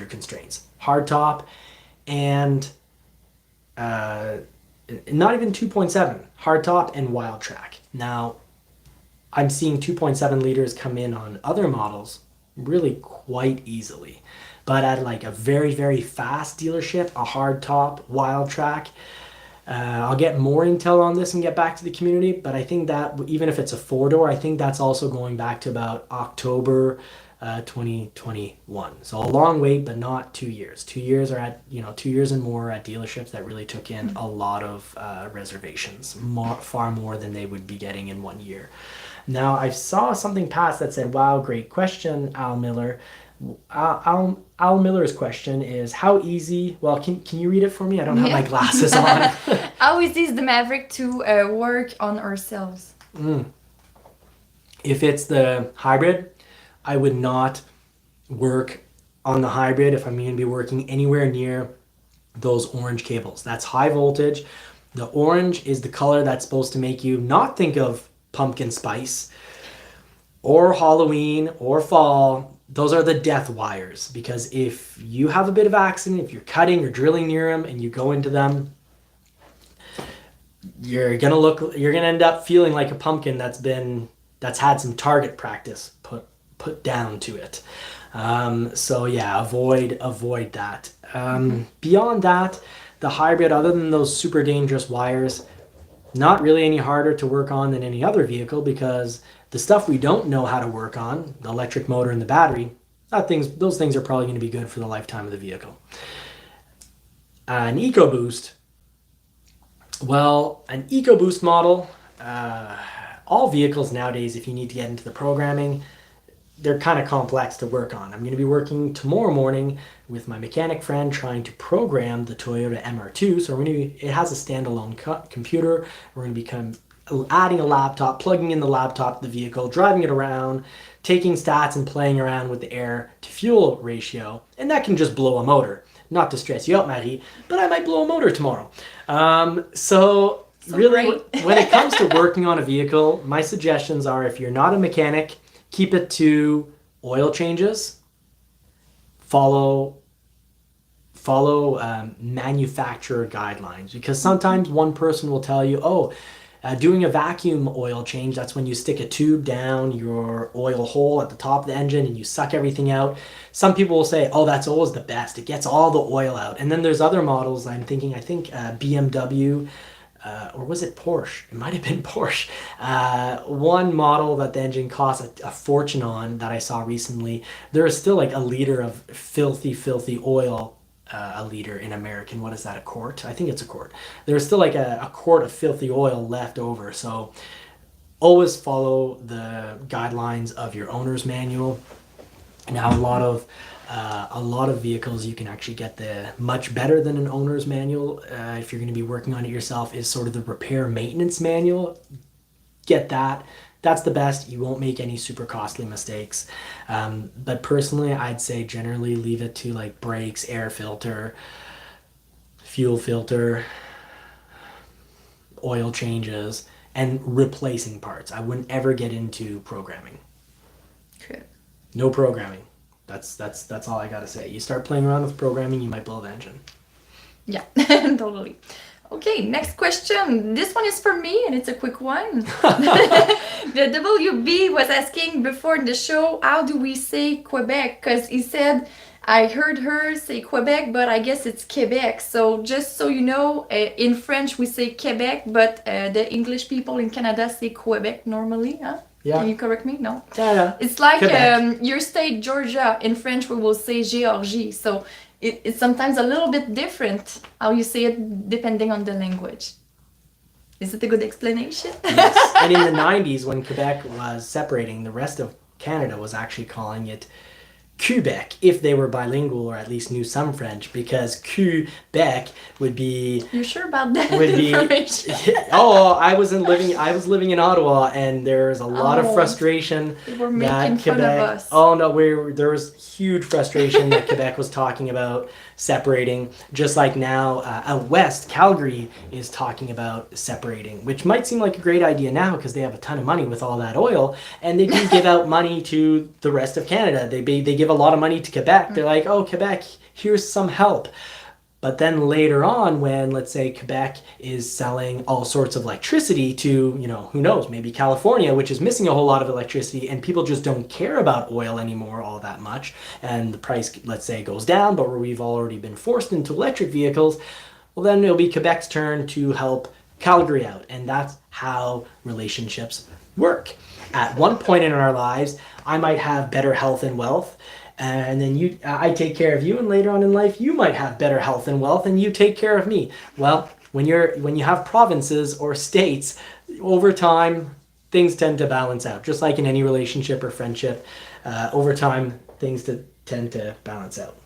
Speaker 1: constraints. Hardtop and not even 2.7, hardtop and wild track. Now, I'm seeing 2.7 liters come in on other models really quite easily. But at like a very fast dealership, a hardtop, wild track, I'll get more intel on this and get back to the community, but I think that even if it's a 4-door, I think that's also going back to about October 2021. So a long wait, but not 2 years. 2 years are at 2 years and more at dealerships that really took in a lot of reservations, far more than they would be getting in 1 year. Now I saw something pass that said, "Wow, great question, Al Miller." Al Miller's question is, how easy, well, can you read it for me? I don't have my glasses on.
Speaker 2: How easy is the Maverick to work on ourselves?
Speaker 1: If it's the hybrid, I would not work on the hybrid if I'm going to be working anywhere near those orange cables. That's high voltage. The orange is the color that's supposed to make you not think of pumpkin spice or Halloween or fall. Those are the death wires, because if you have a bit of accident, if you're cutting or drilling near them and you go into them, you're gonna end up feeling like a pumpkin that's had some target practice put down to it. So yeah, avoid that. Beyond that, the hybrid, other than those super dangerous wires, not really any harder to work on than any other vehicle, because the stuff we don't know how to work on, the electric motor and the battery, those things are probably going to be good for the lifetime of the vehicle. An EcoBoost, well, an EcoBoost model, all vehicles nowadays, if you need to get into the programming, they're kind of complex to work on. I'm going to be working tomorrow morning with my mechanic friend trying to program the Toyota MR2. So it has a standalone computer. We're going to be adding a laptop, plugging in the laptop to the vehicle, driving it around, taking stats and playing around with the air to fuel ratio. And that can just blow a motor. Not to stress you out, Marie, but I might blow a motor tomorrow. So really, when it comes to working on a vehicle, my suggestions are, if you're not a mechanic, keep it to oil changes, follow manufacturer guidelines, because sometimes one person will tell you, doing a vacuum oil change, that's when you stick a tube down your oil hole at the top of the engine and you suck everything out. Some people will say, that's always the best. It gets all the oil out. And then there's other models, I think BMW, or was it Porsche? It might have been Porsche. One model that the engine costs a fortune on that I saw recently, there is still like a liter of filthy oil. A liter in American, what is that, a quart? I think it's a quart. There's still like a quart of filthy oil left over. So always follow the guidelines of your owner's manual. Now a lot of vehicles you can actually get the much better than an owner's manual. If you're going to be working on it yourself, is sort of the repair maintenance manual. Get that. That's the best. You won't make any super costly mistakes. But personally, I'd say generally leave it to like brakes, air filter, fuel filter, oil changes, and replacing parts. I wouldn't ever get into programming.
Speaker 2: Okay.
Speaker 1: No programming. That's all I gotta say. You start playing around with programming, you might blow the engine.
Speaker 2: Yeah, totally. Okay, next question. This one is for me and it's a quick one. The WB was asking before the show, how do we say Quebec? Because he said, I heard her say Quebec, but I guess it's Quebec. So just so you know, in French we say Quebec, but the English people in Canada say Quebec normally. Huh?
Speaker 1: Yeah.
Speaker 2: Can you correct me? No?
Speaker 1: Yeah.
Speaker 2: It's like
Speaker 1: Quebec.
Speaker 2: your state, Georgia. In French we will say Géorgie. So it's sometimes a little bit different how you say it depending on the language. Is it a good explanation?
Speaker 1: Yes. And in the 90s, when Quebec was separating, the rest of Canada was actually calling it Quebec if they were bilingual or at least knew some French, because Quebec would be...
Speaker 2: You sure about that
Speaker 1: would be
Speaker 2: information?
Speaker 1: I was living in Ottawa, and there's a lot of frustration
Speaker 2: They were
Speaker 1: that
Speaker 2: making fun
Speaker 1: Quebec...
Speaker 2: of us.
Speaker 1: Oh no, there was huge frustration that Quebec was talking about separating, just like now out west, Calgary is talking about separating, which might seem like a great idea now because they have a ton of money with all that oil, and they can give out money to the rest of Canada. They give a lot of money to Quebec. They're like, oh, Quebec, here's some help. But then later on, when, let's say, Quebec is selling all sorts of electricity to, who knows, maybe California, which is missing a whole lot of electricity, and people just don't care about oil anymore all that much, and the price, let's say, goes down, but where we've already been forced into electric vehicles, well, then it'll be Quebec's turn to help Calgary out. And that's how relationships work. At one point in our lives, I might have better health and wealth, and then I take care of you, and later on in life you might have better health and wealth and you take care of me. Well, when you have provinces or states, over time things tend to balance out, just like in any relationship or friendship. Over time things tend to balance out.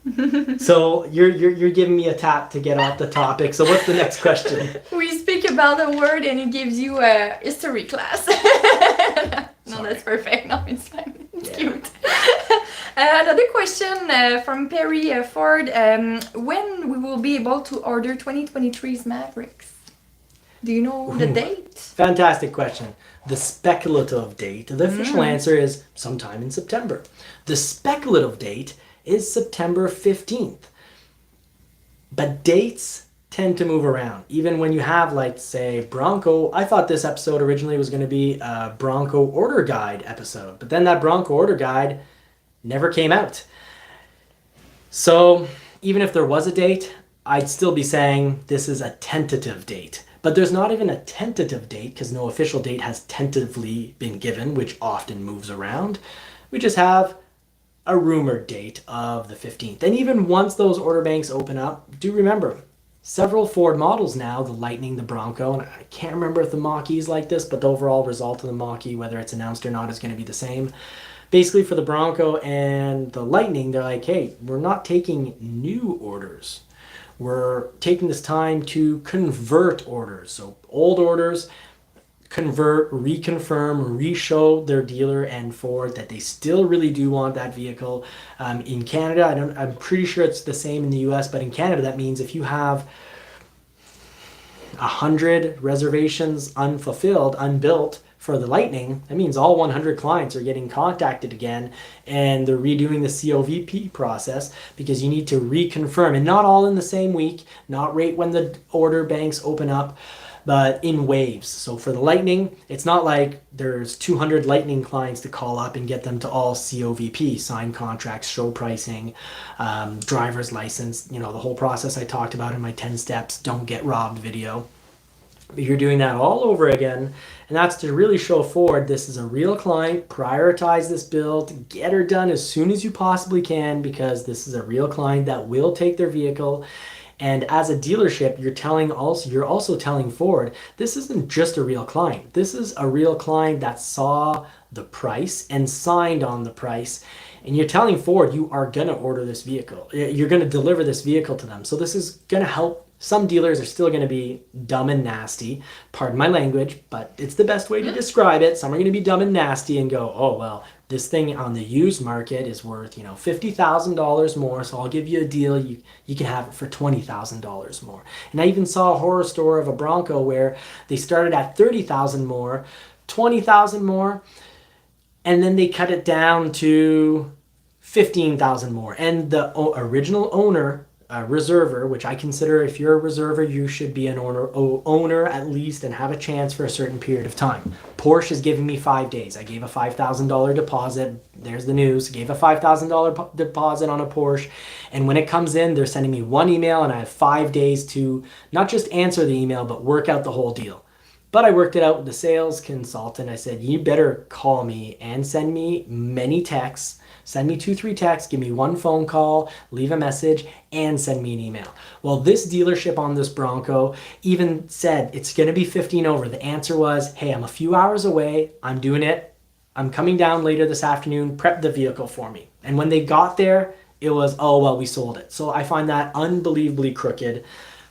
Speaker 1: So you're giving me a tap to get off the topic. So what's the next question?
Speaker 2: We speak about a word and it gives you a history class. No, that's perfect. No, it's fine. It's cute. Another question from Perry Ford. When we will be able to order 2023's Mavericks? Do you know the date?
Speaker 1: Fantastic question. The speculative date, the official answer is sometime in September. The speculative date is September 15th. But dates tend to move around. Even when you have, like, say, Bronco. I thought this episode originally was going to be a Bronco order guide episode, but then that Bronco order guide never came out. So even if there was a date, I'd still be saying this is a tentative date. But there's not even a tentative date because no official date has tentatively been given, which often moves around. We just have a rumored date of the 15th. And even once those order banks open up, do remember, several Ford models now, the Lightning, the Bronco, and I can't remember if the Mach-E is like this, but the overall result of the Mach-E, whether it's announced or not, is going to be the same. Basically, for the Bronco and the Lightning, they're like, hey, we're not taking new orders. We're taking this time to convert orders. So old orders, convert, reconfirm, re-show their dealer and Ford that they still really do want that vehicle. In Canada, I'm pretty sure it's the same in the US, but in Canada that means if you have 100 reservations unfulfilled, unbuilt for the Lightning, that means all 100 clients are getting contacted again, and they're redoing the COVP process because you need to reconfirm, and not all in the same week, not right when the order banks open up, but in waves. So for the Lightning, it's not like there's 200 Lightning clients to call up and get them to all COVP, sign contracts, show pricing, driver's license, the whole process I talked about in my 10 steps, don't get robbed video. But you're doing that all over again, and that's to really show Ford this is a real client. Prioritize this build, get her done as soon as you possibly can, because this is a real client that will take their vehicle. And as a dealership, you're also telling Ford, this isn't just a real client. This is a real client that saw the price and signed on the price. And you're telling Ford you are going to order this vehicle. You're going to deliver this vehicle to them. So this is going to help. Some dealers are still going to be dumb and nasty. Pardon my language, but it's the best way to describe it. Some are going to be dumb and nasty and go, oh, well, this thing on the used market is worth, $50,000 more, so I'll give you a deal. You can have it for $20,000 more. And I even saw a horror story of a Bronco where they started at $30,000 more, $20,000 more, and then they cut it down to $15,000 more. And the original owner a reserver, which I consider if you're a reserver, you should be an owner at least and have a chance for a certain period of time. Porsche is giving me 5 days. I gave a $5,000 deposit. There's the news. Gave a $5,000 deposit on a Porsche. And when it comes in, they're sending me one email and I have 5 days to not just answer the email, but work out the whole deal. But I worked it out with the sales consultant. I said, you better call me and send me many texts. Send me 2-3 texts, give me one phone call, leave a message, and send me an email. Well, this dealership on this Bronco even said it's going to be 15 over. The answer was, hey, I'm a few hours away. I'm doing it. I'm coming down later this afternoon. Prep the vehicle for me. And when they got there, it was, oh, well, we sold it. So I find that unbelievably crooked,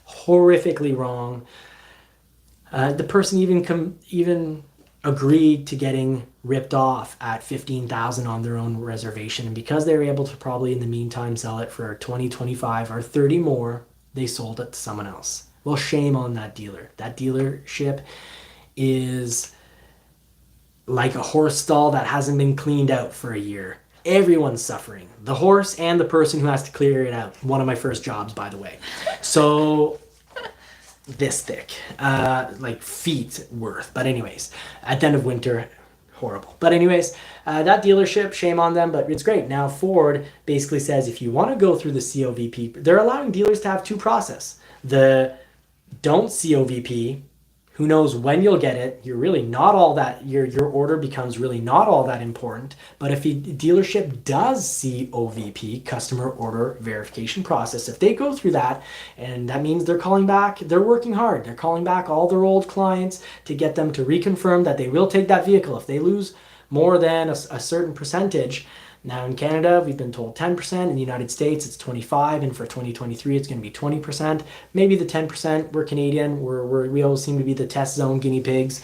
Speaker 1: horrifically wrong. The person even agreed to getting ripped off at $15,000 on their own reservation, and because they were able to probably in the meantime sell it for 20, 25, or 30 more, they sold it to someone else. Well, shame on that dealer. That dealership is like a horse stall that hasn't been cleaned out for a year. Everyone's suffering. The horse and the person who has to clear it out. One of my first jobs, by the way. So this thick, like feet worth. But anyways, at the end of winter, horrible. But anyways, that dealership, shame on them, but it's great. Now Ford basically says if you want to go through the COVP, they're allowing dealers to have two process. The don't COVP, who knows when you'll get it. You're really not all that, your order becomes really not all that important. But if a dealership does COVP, customer order verification process, if they go through that, and that means they're calling back, they're working hard. They're calling back all their old clients to get them to reconfirm that they will take that vehicle. If they lose more than a certain percentage, now in Canada, we've been told 10%. In the United States, it's 25%. And for 2023, it's going to be 20%. Maybe the 10%, we're Canadian. We always seem to be the test zone guinea pigs.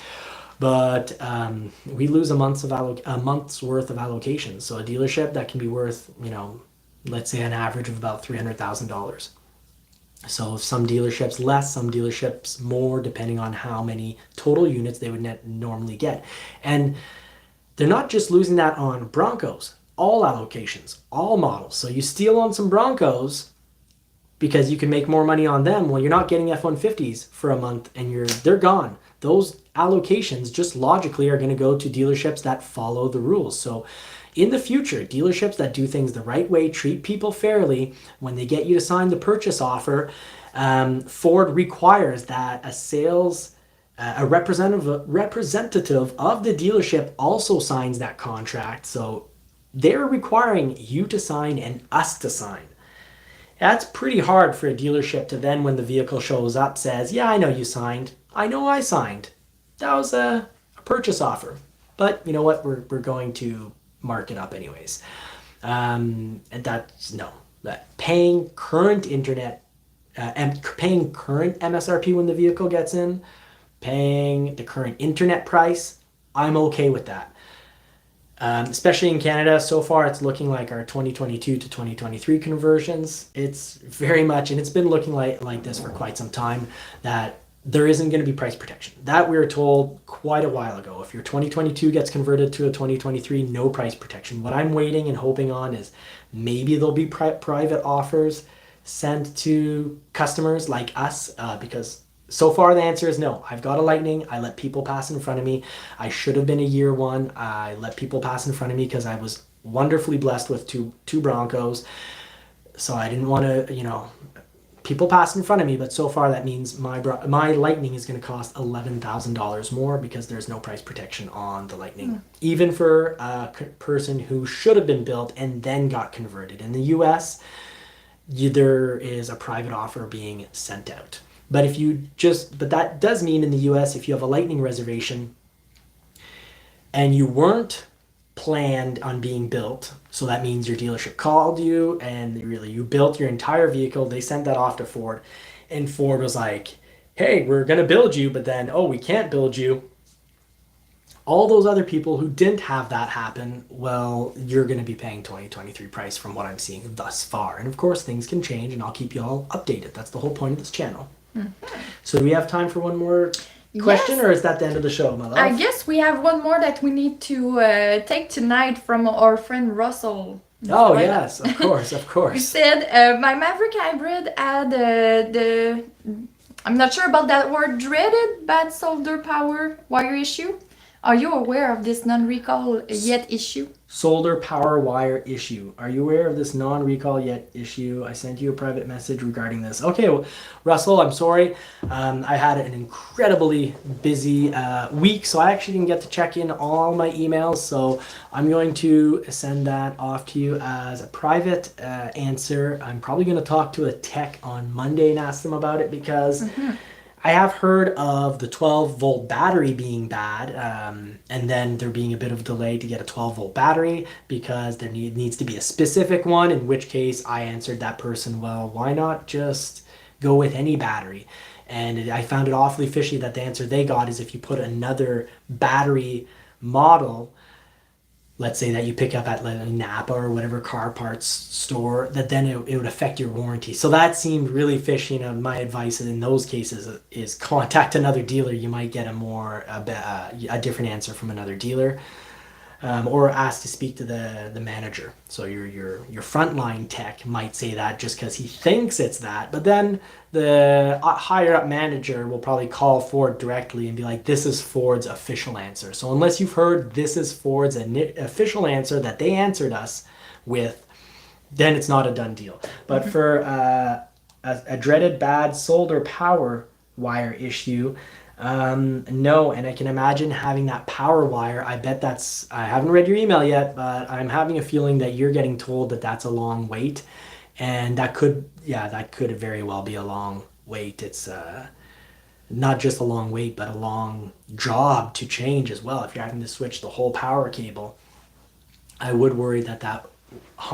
Speaker 1: But we lose a month's worth of allocations. So a dealership that can be worth, let's say an average of about $300,000. So some dealerships less, some dealerships more, depending on how many total units they would normally get. And they're not just losing that on Broncos. All allocations, all models. So you steal on some Broncos because you can make more money on them. Well, you're not getting F-150s for a month and they're gone. Those allocations just logically are going to go to dealerships that follow the rules. So in the future, dealerships that do things the right way, treat people fairly, when they get you to sign the purchase offer, Ford requires that a representative of the dealership also signs that contract. So they're requiring you to sign and us to sign. That's pretty hard for a dealership to then, when the vehicle shows up, says, yeah, I know you signed. I know I signed. That was a purchase offer. But you know what? We're going to mark it up anyways. And that paying current internet, and paying current MSRP when the vehicle gets in, paying the current internet price, I'm okay with that. Especially in Canada, so far it's looking like our 2022 to 2023 conversions. It's very much, and it's been looking like this for quite some time, that there isn't going to be price protection. That we were told quite a while ago. If your 2022 gets converted to a 2023, no price protection. What I'm waiting and hoping on is maybe there'll be private offers sent to customers like us, because so far the answer is no. I've got a Lightning. I let people pass in front of me. I should have been a year one. I let people pass in front of me because I was wonderfully blessed with two Broncos. So I didn't want to, people pass in front of me. But so far that means my Lightning is going to cost $11,000 more because there's no price protection on the Lightning. Even for a person who should have been built and then got converted. In the US, there is a private offer being sent out. But but that does mean in the US, if you have a Lightning reservation and you weren't planned on being built, so that means your dealership called you and you built your entire vehicle, they sent that off to Ford, and Ford was like, hey, we're going to build you, but then, we can't build you. All those other people who didn't have that happen, well, you're going to be paying 2023 price from what I'm seeing thus far. And of course, things can change, and I'll keep you all updated. That's the whole point of this channel. Mm-hmm. So do we have time for one more question, or is that the end of the show, my love?
Speaker 2: I guess we have one more that we need to take tonight from our friend Russell.
Speaker 1: Oh,
Speaker 2: Why not?
Speaker 1: yes, of course, of
Speaker 2: You
Speaker 1: course.
Speaker 2: said my Maverick Hybrid had the I'm not sure about that word, dreaded bad solder power wire issue. Are you aware of this non-recall yet issue?
Speaker 1: Solder power wire issue. Are you aware of this non-recall yet issue? I sent you a private message regarding this. Okay, well, Russell, I'm sorry. I had an incredibly busy week, so I actually didn't get to check in all my emails. So I'm going to send that off to you as a private answer. I'm probably going to talk to a tech on Monday and ask them about it because I have heard of the 12-volt battery being bad, and then there being a bit of delay to get a 12-volt battery because there needs to be a specific one, in which case I answered that person, well, why not just go with any battery? And I found it awfully fishy that the answer they got is if you put another battery model, let's say that you pick up at a Napa or whatever car parts store, that then it would affect your warranty. So that seemed really fishy. And my advice in those cases is contact another dealer. You might get a different answer from another dealer, or ask to speak to the manager. So your frontline tech might say that just because he thinks it's that, but then the higher up manager will probably call Ford directly and be like, this is Ford's official answer. So unless you've heard this is Ford's official answer that they answered us with, then it's not a done deal. But for a dreaded bad solder power wire issue, no, and I can imagine having that power wire. I bet I haven't read your email yet, but I'm having a feeling that you're getting told that that's a long wait. And that could very well be a long wait. It's not just a long wait, but a long job to change as well. If you're having to switch the whole power cable, I would worry that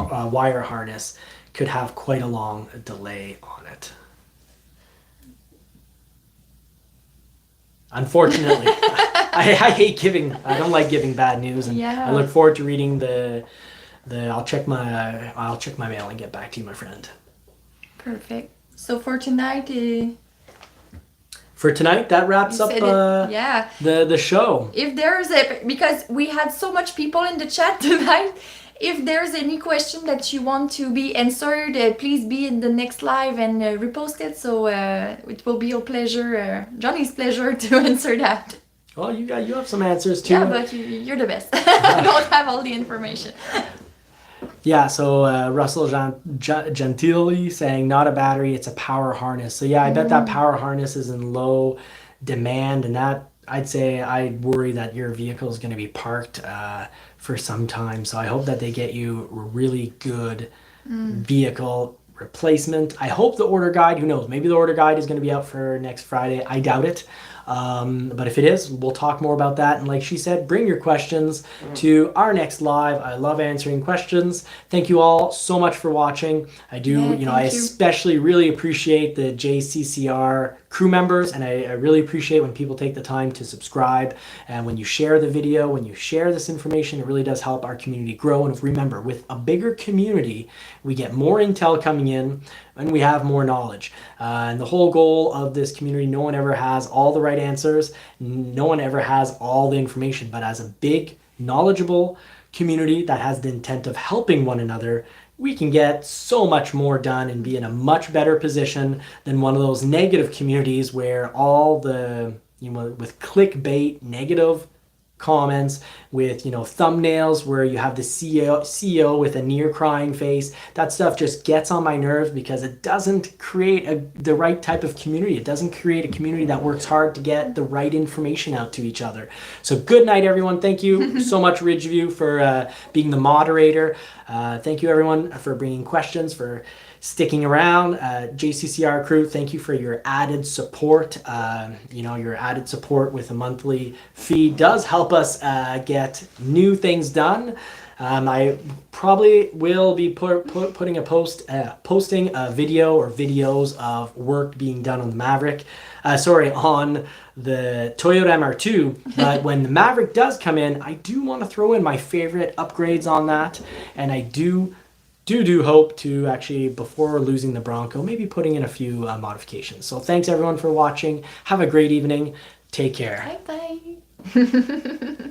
Speaker 1: wire harness could have quite a long delay on it. Unfortunately, I don't like giving bad news, and I look forward to reading I'll check my mail and get back to you, my friend.
Speaker 2: Perfect. So for tonight,
Speaker 1: that wraps up the show.
Speaker 2: If there's because we had so much people in the chat tonight, if there's any question that you want to be answered, please be in the next live and repost it. So it will be your pleasure, Johnny's pleasure, to answer that.
Speaker 1: Well, you have some answers too.
Speaker 2: Yeah, but you're the best. I don't have all the information.
Speaker 1: Yeah, so Russell Gentili saying not a battery, it's a power harness. So yeah, I bet that power harness is in low demand, and that I'd worry that your vehicle is going to be parked for some time. So I hope that they get you a really good vehicle replacement. I hope the order guide, who knows, maybe the order guide is going to be out for next Friday. I doubt it. But if it is, we'll talk more about that. And like she said, bring your questions to our next live. I love answering questions. Thank you all so much for watching. I do, I especially really appreciate the JCCR crew members, and I really appreciate when people take the time to subscribe, and when you share the video, when you share this information. It really does help our community grow. And remember, with a bigger community, we get more intel coming in and we have more knowledge. And the whole goal of this community, no one ever has all the right answers, no one ever has all the information, but as a big, knowledgeable community that has the intent of helping one another, we can get so much more done and be in a much better position than one of those negative communities where all the, with clickbait, negative comments, with thumbnails where you have the CEO with a near crying face. That stuff just gets on my nerves because it doesn't create the right type of community. It doesn't create a community that works hard to get the right information out to each other. So good night, everyone. Thank you so much, Ridgeview, for being the moderator. Thank you, everyone, for bringing questions, for sticking around. JCCR crew, thank you for your added support. Your added support with a monthly fee does help us get new things done. I probably will be posting a video or videos of work being done on the Maverick. On the Toyota MR2. But when the Maverick does come in, I do want to throw in my favorite upgrades on that, and I do hope to actually, before losing the Bronco, maybe putting in a few modifications. So thanks everyone for watching. Have a great evening. Take care.
Speaker 2: Bye bye.